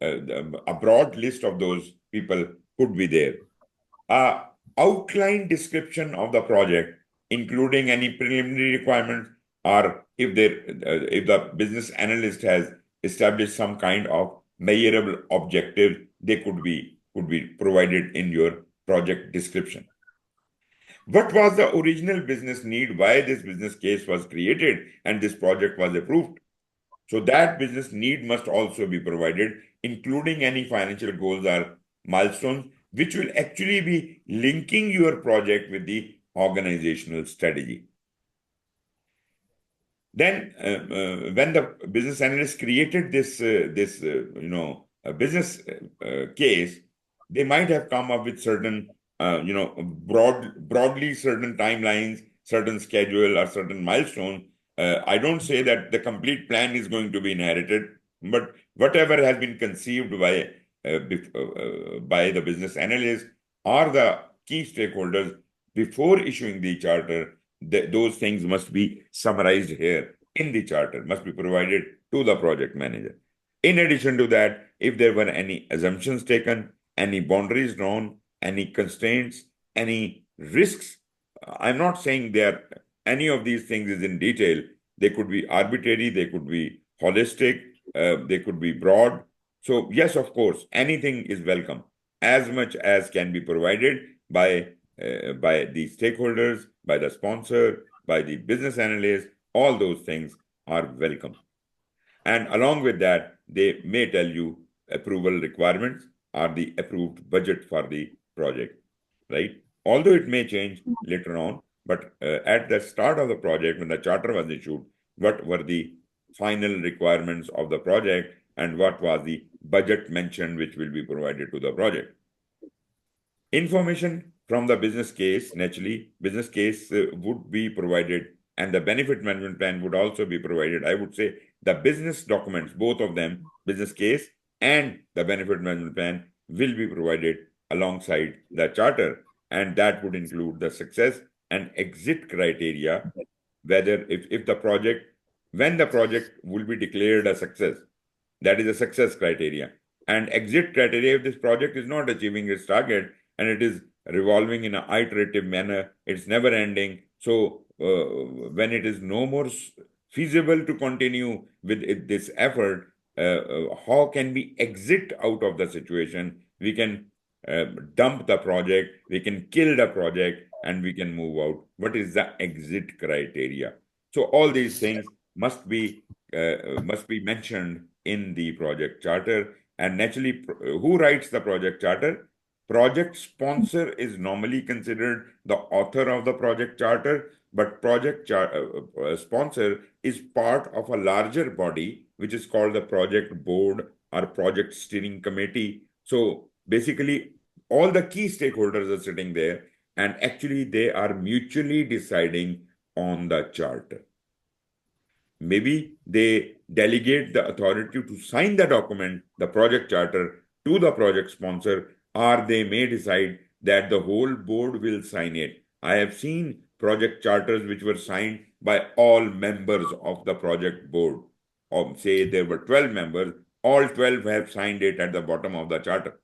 a broad list of those people could be there. Outline description of the project, including any preliminary requirements, or if the business analyst has established some kind of measurable objective, they could be provided in your project description. What was the original business need? Why this business case was created and this project was approved? So that business need must also be provided, including any financial goals or milestones, which will actually be linking your project with the organizational strategy. Then, when the business analyst created this business case, they might have come up with certain broadly certain timelines, certain schedule, or certain milestone. I don't say that the complete plan is going to be inherited, but whatever has been conceived by the business analyst or the key stakeholders before issuing the charter, those things must be summarized here in the charter, must be provided to the project manager. In addition to that, if there were any assumptions taken, any boundaries drawn, any constraints, any risks, I'm not saying any of these things is in detail. They could be arbitrary, they could be holistic, they could be broad. So yes, of course, anything is welcome, as much as can be provided by the stakeholders, by the sponsor, by the business analyst. All those things are welcome. And along with that, they may tell you approval requirements or the approved budget for the project, right? Although it may change later on, but at the start of the project, when the charter was issued, what were the final requirements of the project and what was the budget mentioned which will be provided to the project? Information from the business case, naturally, business case would be provided and the benefit management plan would also be provided. I would say the business documents, both of them, business case and the benefit management plan, will be provided alongside the charter. And that would include the success and exit criteria, whether if the project, when the project will be declared a success, that is a success criteria. And exit criteria, if this project is not achieving its target and it is revolving in an iterative manner, it's never ending. So when it is no more feasible to continue with this effort, how can we exit out of the situation? We can dump the project, we can kill the project, and we can move out. What is the exit criteria? So all these things must be mentioned in the project charter. And naturally, who writes the project charter? Project sponsor is normally considered the author of the project charter, but sponsor is part of a larger body, which is called the project board or project steering committee. So basically, all the key stakeholders are sitting there, and actually they are mutually deciding on the charter. Maybe they delegate the authority to sign the document, the project charter, to the project sponsor, or they may decide that the whole board will sign it. I have seen project charters which were signed by all members of the project board. Or say there were 12 members, all 12 have signed it at the bottom of the charter.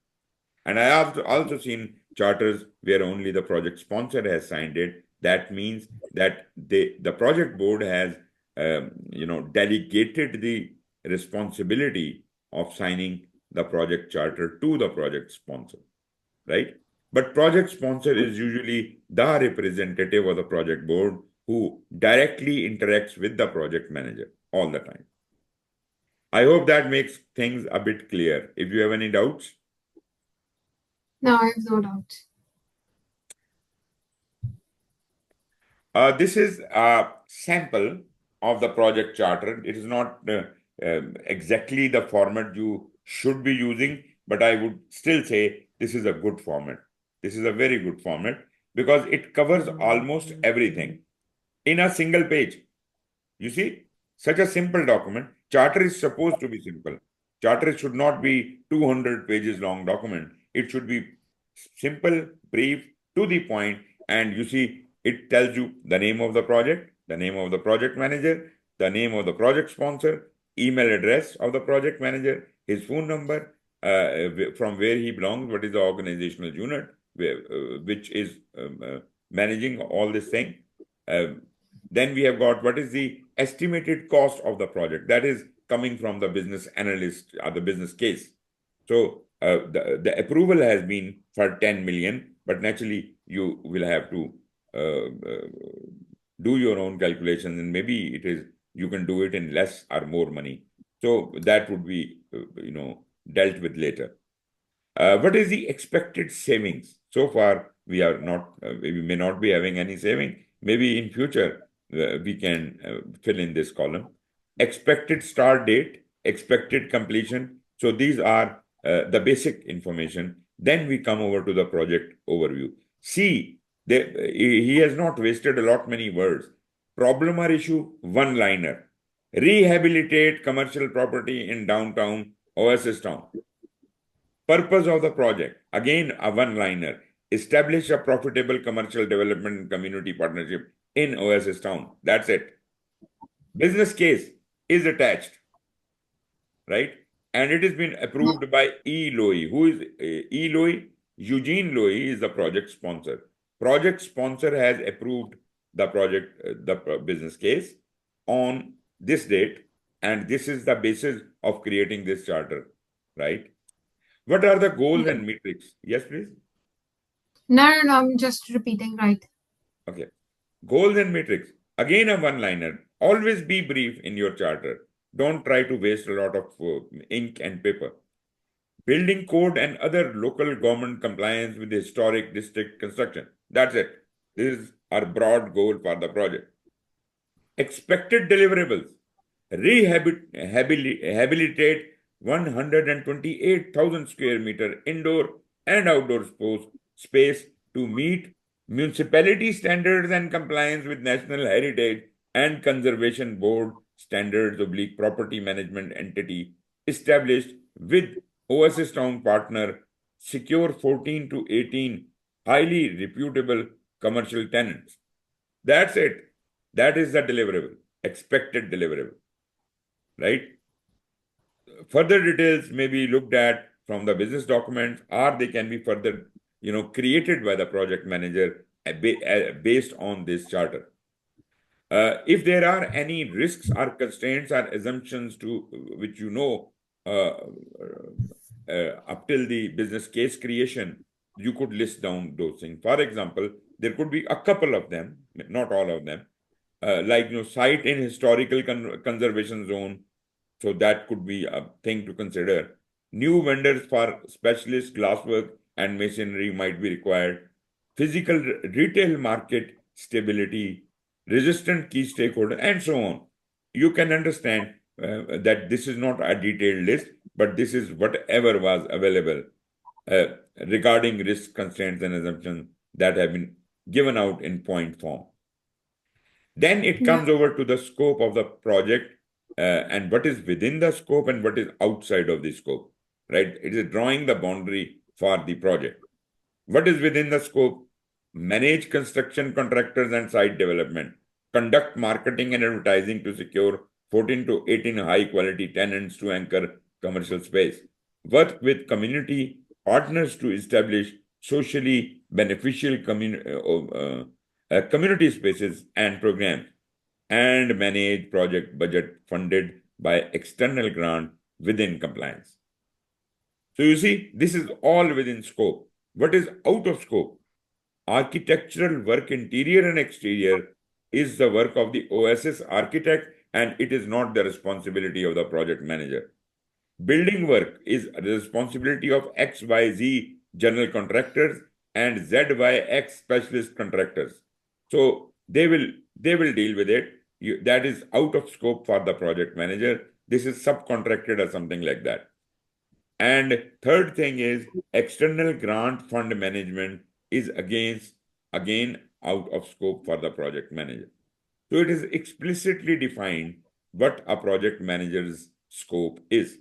And I have also seen charters where only the project sponsor has signed it. That means that the project board has delegated the responsibility of signing the project charter to the project sponsor, right? But project sponsor is usually the representative of the project board who directly interacts with the project manager all the time. I hope that makes things a bit clear. If you have any doubts. No, I have no doubt. This is a sample of the project charter. It is not exactly the format you should be using, but I would still say this is a good format. This is a very good format because it covers almost everything in a single page. You see, such a simple document. Charter is supposed to be simple. Charter should not be 200 pages long document. It should be simple, brief, to the point, and you see, it tells you the name of the project, the name of the project manager, the name of the project sponsor, email address of the project manager, his phone number, from where he belongs, what is the organizational unit, which is managing all this thing. Then we have got what is the estimated cost of the project. That is coming from the business analyst or the business case. So the approval has been for 10 million, but naturally you will have to do your own calculations, and maybe you can do it in less or more money. So that would be dealt with later. What is the expected savings? So far, we may not be having any saving. Maybe in future, we can fill in this column. Expected start date, expected completion. So these are the basic information. Then we come over to the project overview. See, he has not wasted a lot many words. Problem or issue, one liner. Rehabilitate commercial property in downtown Oasis town. Purpose of the project, again a one-liner. Establish a profitable commercial development and community partnership in Oasis town. That's it. Business case is attached, right? And it has been approved by E. Lowy. Who is E. Lowy? Eugene Lowy is the project sponsor. Project sponsor has approved the project, the business case on this date, and this is the basis of creating this charter, right? What are the goals and metrics? Yes, please. No, I'm just repeating, right? Okay. Goals and metrics. Again, a one-liner. Always be brief in your charter. Don't try to waste a lot of ink and paper. Building code and other local government compliance with the historic district construction. That's it. This is our broad goal for the project. Expected deliverables. Rehabilitate 128,000 square meter indoor and outdoor space to meet municipality standards and compliance with National Heritage and Conservation Board standards oblique property management entity established with Oasis Town partner secure 14 to 18 highly reputable commercial tenants. That's it. That is the deliverable, expected deliverable, right? Further details may be looked at from the business documents, or they can be further, created by the project manager based on this charter. If there are any risks or constraints or assumptions to which up till the business case creation, you could list down those things. For example, there could be a couple of them, not all of them, like site in historical conservation zone. So that could be a thing to consider. New vendors for specialist glasswork and machinery might be required, physical retail market stability, resistant key stakeholder, and so on. You can understand that this is not a detailed list, but this is whatever was available uh, regarding risk constraints and assumptions that have been given out in point form. Then it Yeah. comes over to the scope of the project and what is within the scope and what is outside of the scope, right? It is drawing the boundary for the project. What is within the scope? Manage construction contractors and site development. Conduct marketing and advertising to secure 14 to 18 high quality tenants to anchor commercial space. Work with community partners to establish socially beneficial community spaces and programs, and manage project budget funded by external grant within compliance. So you see, this is all within scope. What is out of scope? Architectural work, interior and exterior, is the work of the OSS architect, and it is not the responsibility of the project manager. Building work is the responsibility of XYZ general contractors and ZYX specialist contractors. So they will deal with it. That is out of scope for the project manager. This is subcontracted or something like that. And third thing is external grant fund management is again out of scope for the project manager. So it is explicitly defined what a project manager's scope is.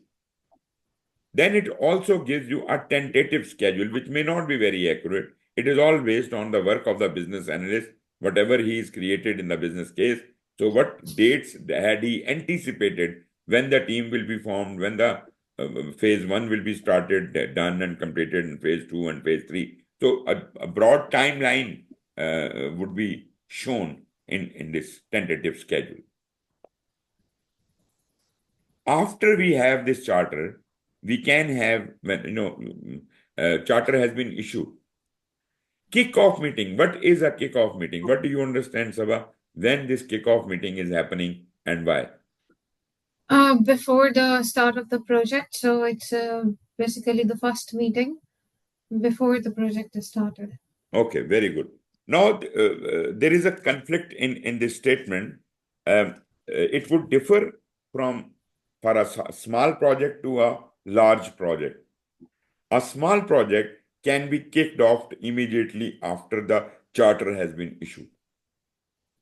Then it also gives you a tentative schedule, which may not be very accurate. It is all based on the work of the business analyst, whatever he is created in the business case. So what dates had he anticipated when the team will be formed, when the phase 1 will be started, done and completed in phase 2 and phase 3. So a broad timeline would be shown in this tentative schedule. After we have this charter, we can have, when charter has been issued. Kick-off meeting. What is a kick-off meeting? What do you understand, Saba, when this kick-off meeting is happening and why? Before the start of the project, so it's basically the first meeting before the project is started. Okay, very good. Now, there is a conflict in this statement. It would differ from for a small project to a large project. A small project can be kicked off immediately after the charter has been issued,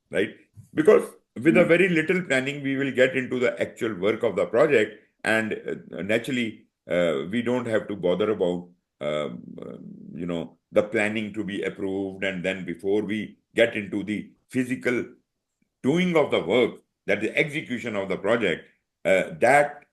right? Because with a very little planning, we will get into the actual work of the project, and naturally, we don't have to bother about the planning to be approved, and then before we get into the physical doing of the work, that the execution of the project, that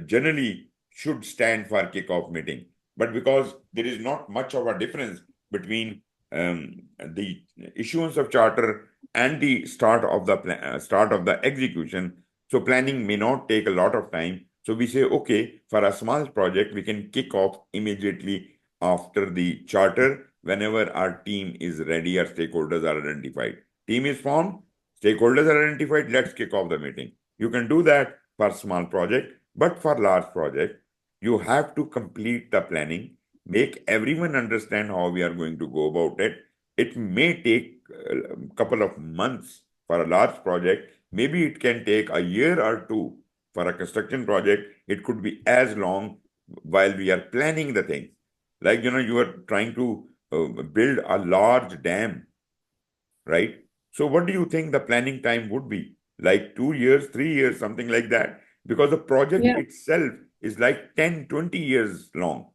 generally should stand for kickoff meeting. But because there is not much of a difference between the issuance of charter and the start of the execution, so planning may not take a lot of time. So we say, okay, for a small project, we can kick off immediately after the charter whenever our team is ready, our stakeholders are identified. Team is formed, stakeholders are identified, let's kick off the meeting. You can do that for small project, but for large project, you have to complete the planning, make everyone understand how we are going to go about it. It may take a couple of months for a large project. Maybe it can take a year or two for a construction project. It could be as long while we are planning the thing. Like, you are trying to build a large dam, right? So what do you think the planning time would be? Like 2 years, 3 years, something like that? Because the project Yeah. itself is like 10, 20 years long.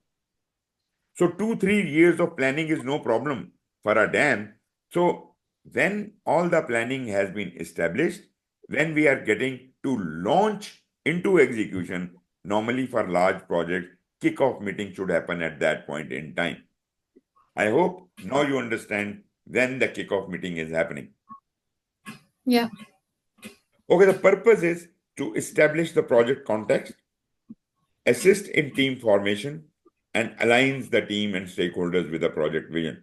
So 2, 3 years of planning is no problem for a dam. So when all the planning has been established, when we are getting to launch into execution, normally for large projects, kickoff meeting should happen at that point in time. I hope now you understand when the kickoff meeting is happening. Yeah. Okay, the purpose is to establish the project context, assist in team formation, and aligns the team and stakeholders with the project vision.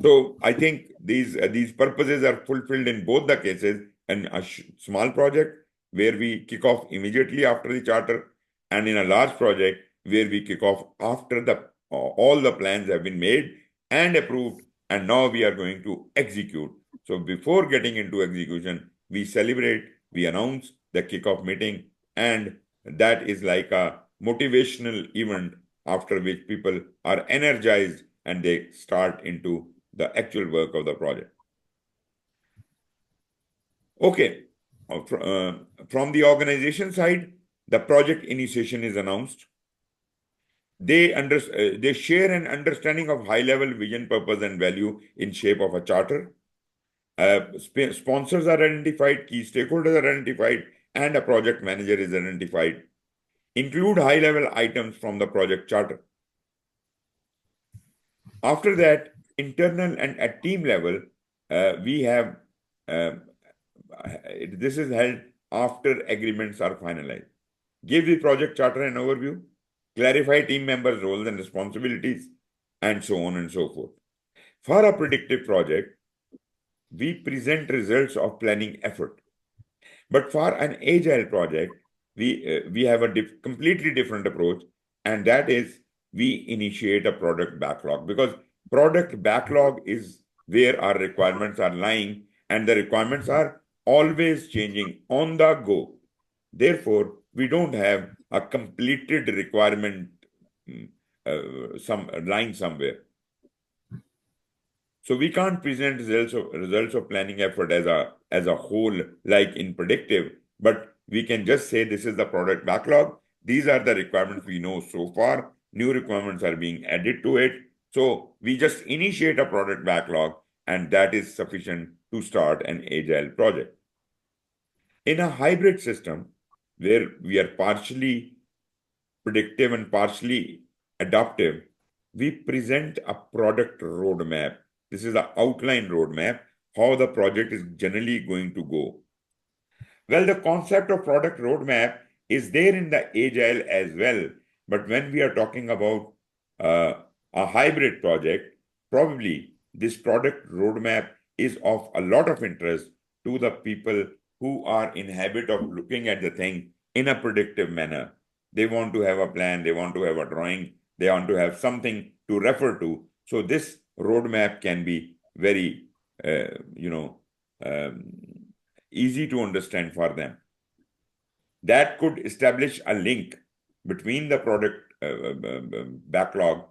So I think these purposes are fulfilled in both the cases. And a small project where we kick off immediately after the charter, and in a large project where we kick off after all the plans have been made and approved, and now we are going to execute. So before getting into execution, we celebrate, we announce the kickoff meeting, and that is like a motivational event after which people are energized and they start into the actual work of the project. Okay, from the organization side, the project initiation is announced. They share an understanding of high-level vision, purpose, and value in shape of a charter. Sponsors are identified, key stakeholders are identified, and a project manager is identified. Include high-level items from the project charter. After that, internal and at team level, we have this is held after agreements are finalized. Give the project charter an overview, clarify team members' roles and responsibilities, and so on and so forth. For a predictive project, we present results of planning effort. But for an agile project, we have a completely different approach, and that is we initiate a product backlog, because product backlog is where our requirements are lying, and the requirements are always changing on the go. Therefore, we don't have a completed requirement some lying somewhere. So we can't present results of planning effort as a whole like in predictive, but we can just say this is the product backlog. These are the requirements we know so far. New requirements are being added to it. So we just initiate a product backlog, and that is sufficient to start an agile project. In a hybrid system where we are partially predictive and partially adaptive, we present a product roadmap. This is the outline roadmap, how the project is generally going to go. Well, the concept of product roadmap is there in the agile as well. But when we are talking about a hybrid project, probably this product roadmap is of a lot of interest to the people who are in habit of looking at the thing in a predictive manner. They want to have a plan, they want to have a drawing, they want to have something to refer to. So this roadmap can be very, easy to understand for them. That could establish a link between the product backlog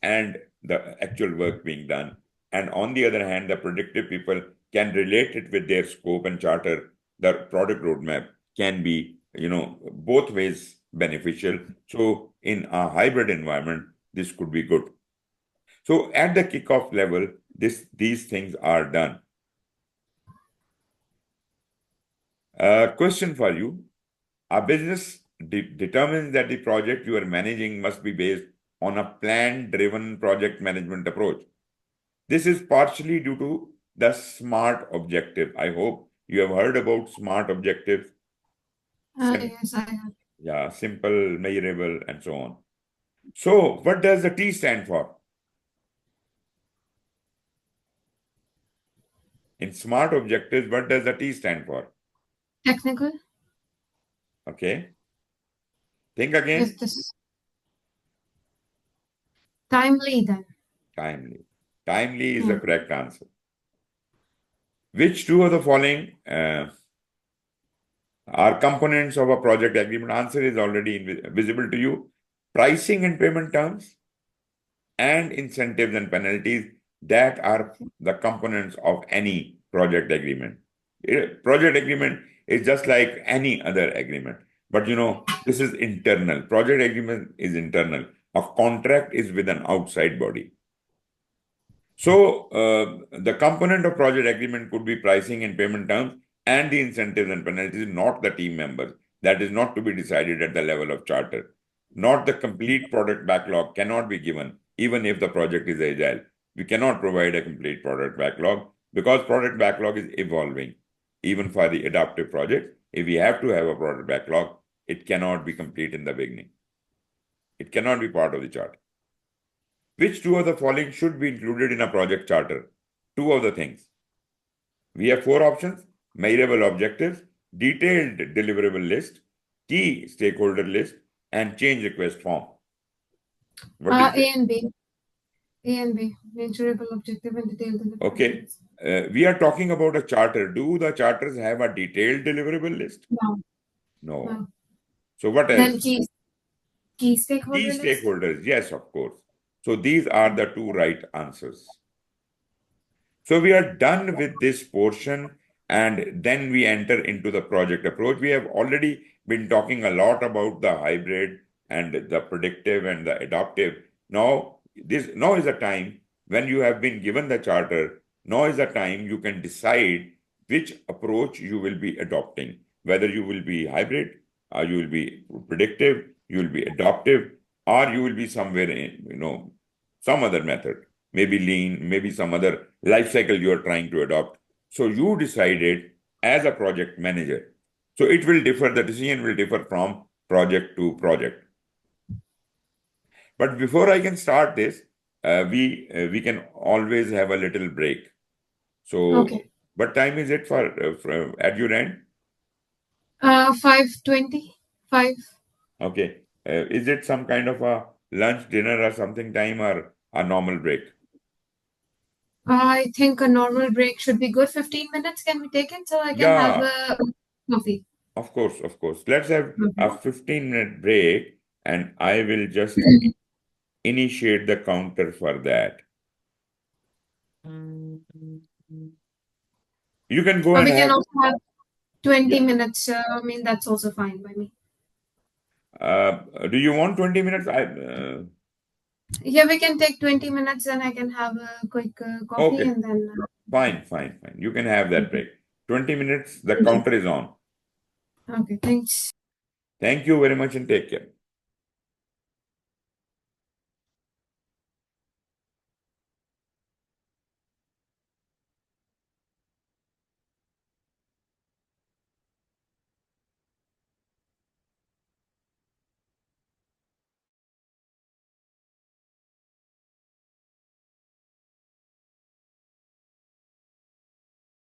and the actual work being done. And on the other hand, the predictive people can relate it with their scope and charter. The product roadmap can be, both ways beneficial. So in a hybrid environment, this could be good. So at the kickoff level, these things are done. Question for you. A business determines that the project you are managing must be based on a plan-driven project management approach. This is partially due to the SMART objective. I hope you have heard about SMART objectives. Yes, I have. Yeah, simple, measurable, and so on. So what does the T stand for? In SMART objectives, what does the T stand for? Technical. Okay. Think again. Is this timely then? Timely. Timely is the correct answer. Which two of the following are components of a project agreement? Answer is already visible to you. Pricing and payment terms and incentives and penalties, that are the components of any project agreement. Project agreement is just like any other agreement. But this is internal. Project agreement is internal. A contract is with an outside body. So the component of project agreement could be pricing and payment terms and the incentives and penalties, not the team members. That is not to be decided at the level of charter. Not the complete product backlog cannot be given, even if the project is agile. We cannot provide a complete product backlog because product backlog is evolving. Even for the adaptive project, if we have to have a product backlog, it cannot be complete in the beginning. It cannot be part of the charter. Which two of the following should be included in a project charter? Two of the things. We have four options: measurable objectives, detailed deliverable list, key stakeholder list, and change request form. What is A it? and B. A and B. Measurable, objective, and detailed deliverable. Okay. We are talking about a charter. Do the charters have a detailed deliverable list? No. No. No. So what Then else? key stakeholder Key list. stakeholders. Yes, of course. So these are the two right answers. So we are done with this portion, and then we enter into the project approach. We have already been talking a lot about the hybrid and the predictive and the adaptive. Now is the time when you have been given the charter. Now is the time you can decide which approach you will be adopting, whether you will be hybrid, or you will be predictive, you will be adaptive, or you will be somewhere in, some other method, maybe lean, maybe some other life cycle you are trying to adopt. So you decided as a project manager. So it will differ, the decision will differ from project to project. But before I can start this, we can always have a little break. So Okay. what time is it for at your end? 5:20. 5. Okay. Is it some kind of a lunch, dinner, or something time, or a normal break? I think a normal break should be good. 15 minutes, can we take it so I can have Yeah, a coffee? of course, of course. Let's have a Okay. 15-minute break, and I will just initiate the counter for that. You can go Or and we can have, also have 20 yeah. minutes. I mean, that's also fine by me. Do you want 20 minutes? Yeah, we can take 20 minutes and I can have a quick coffee Okay, and then. fine, fine, fine. You can have that Okay. break. 20 minutes, the Thank you. counter is on. Okay, thanks. Thank you very much and take care.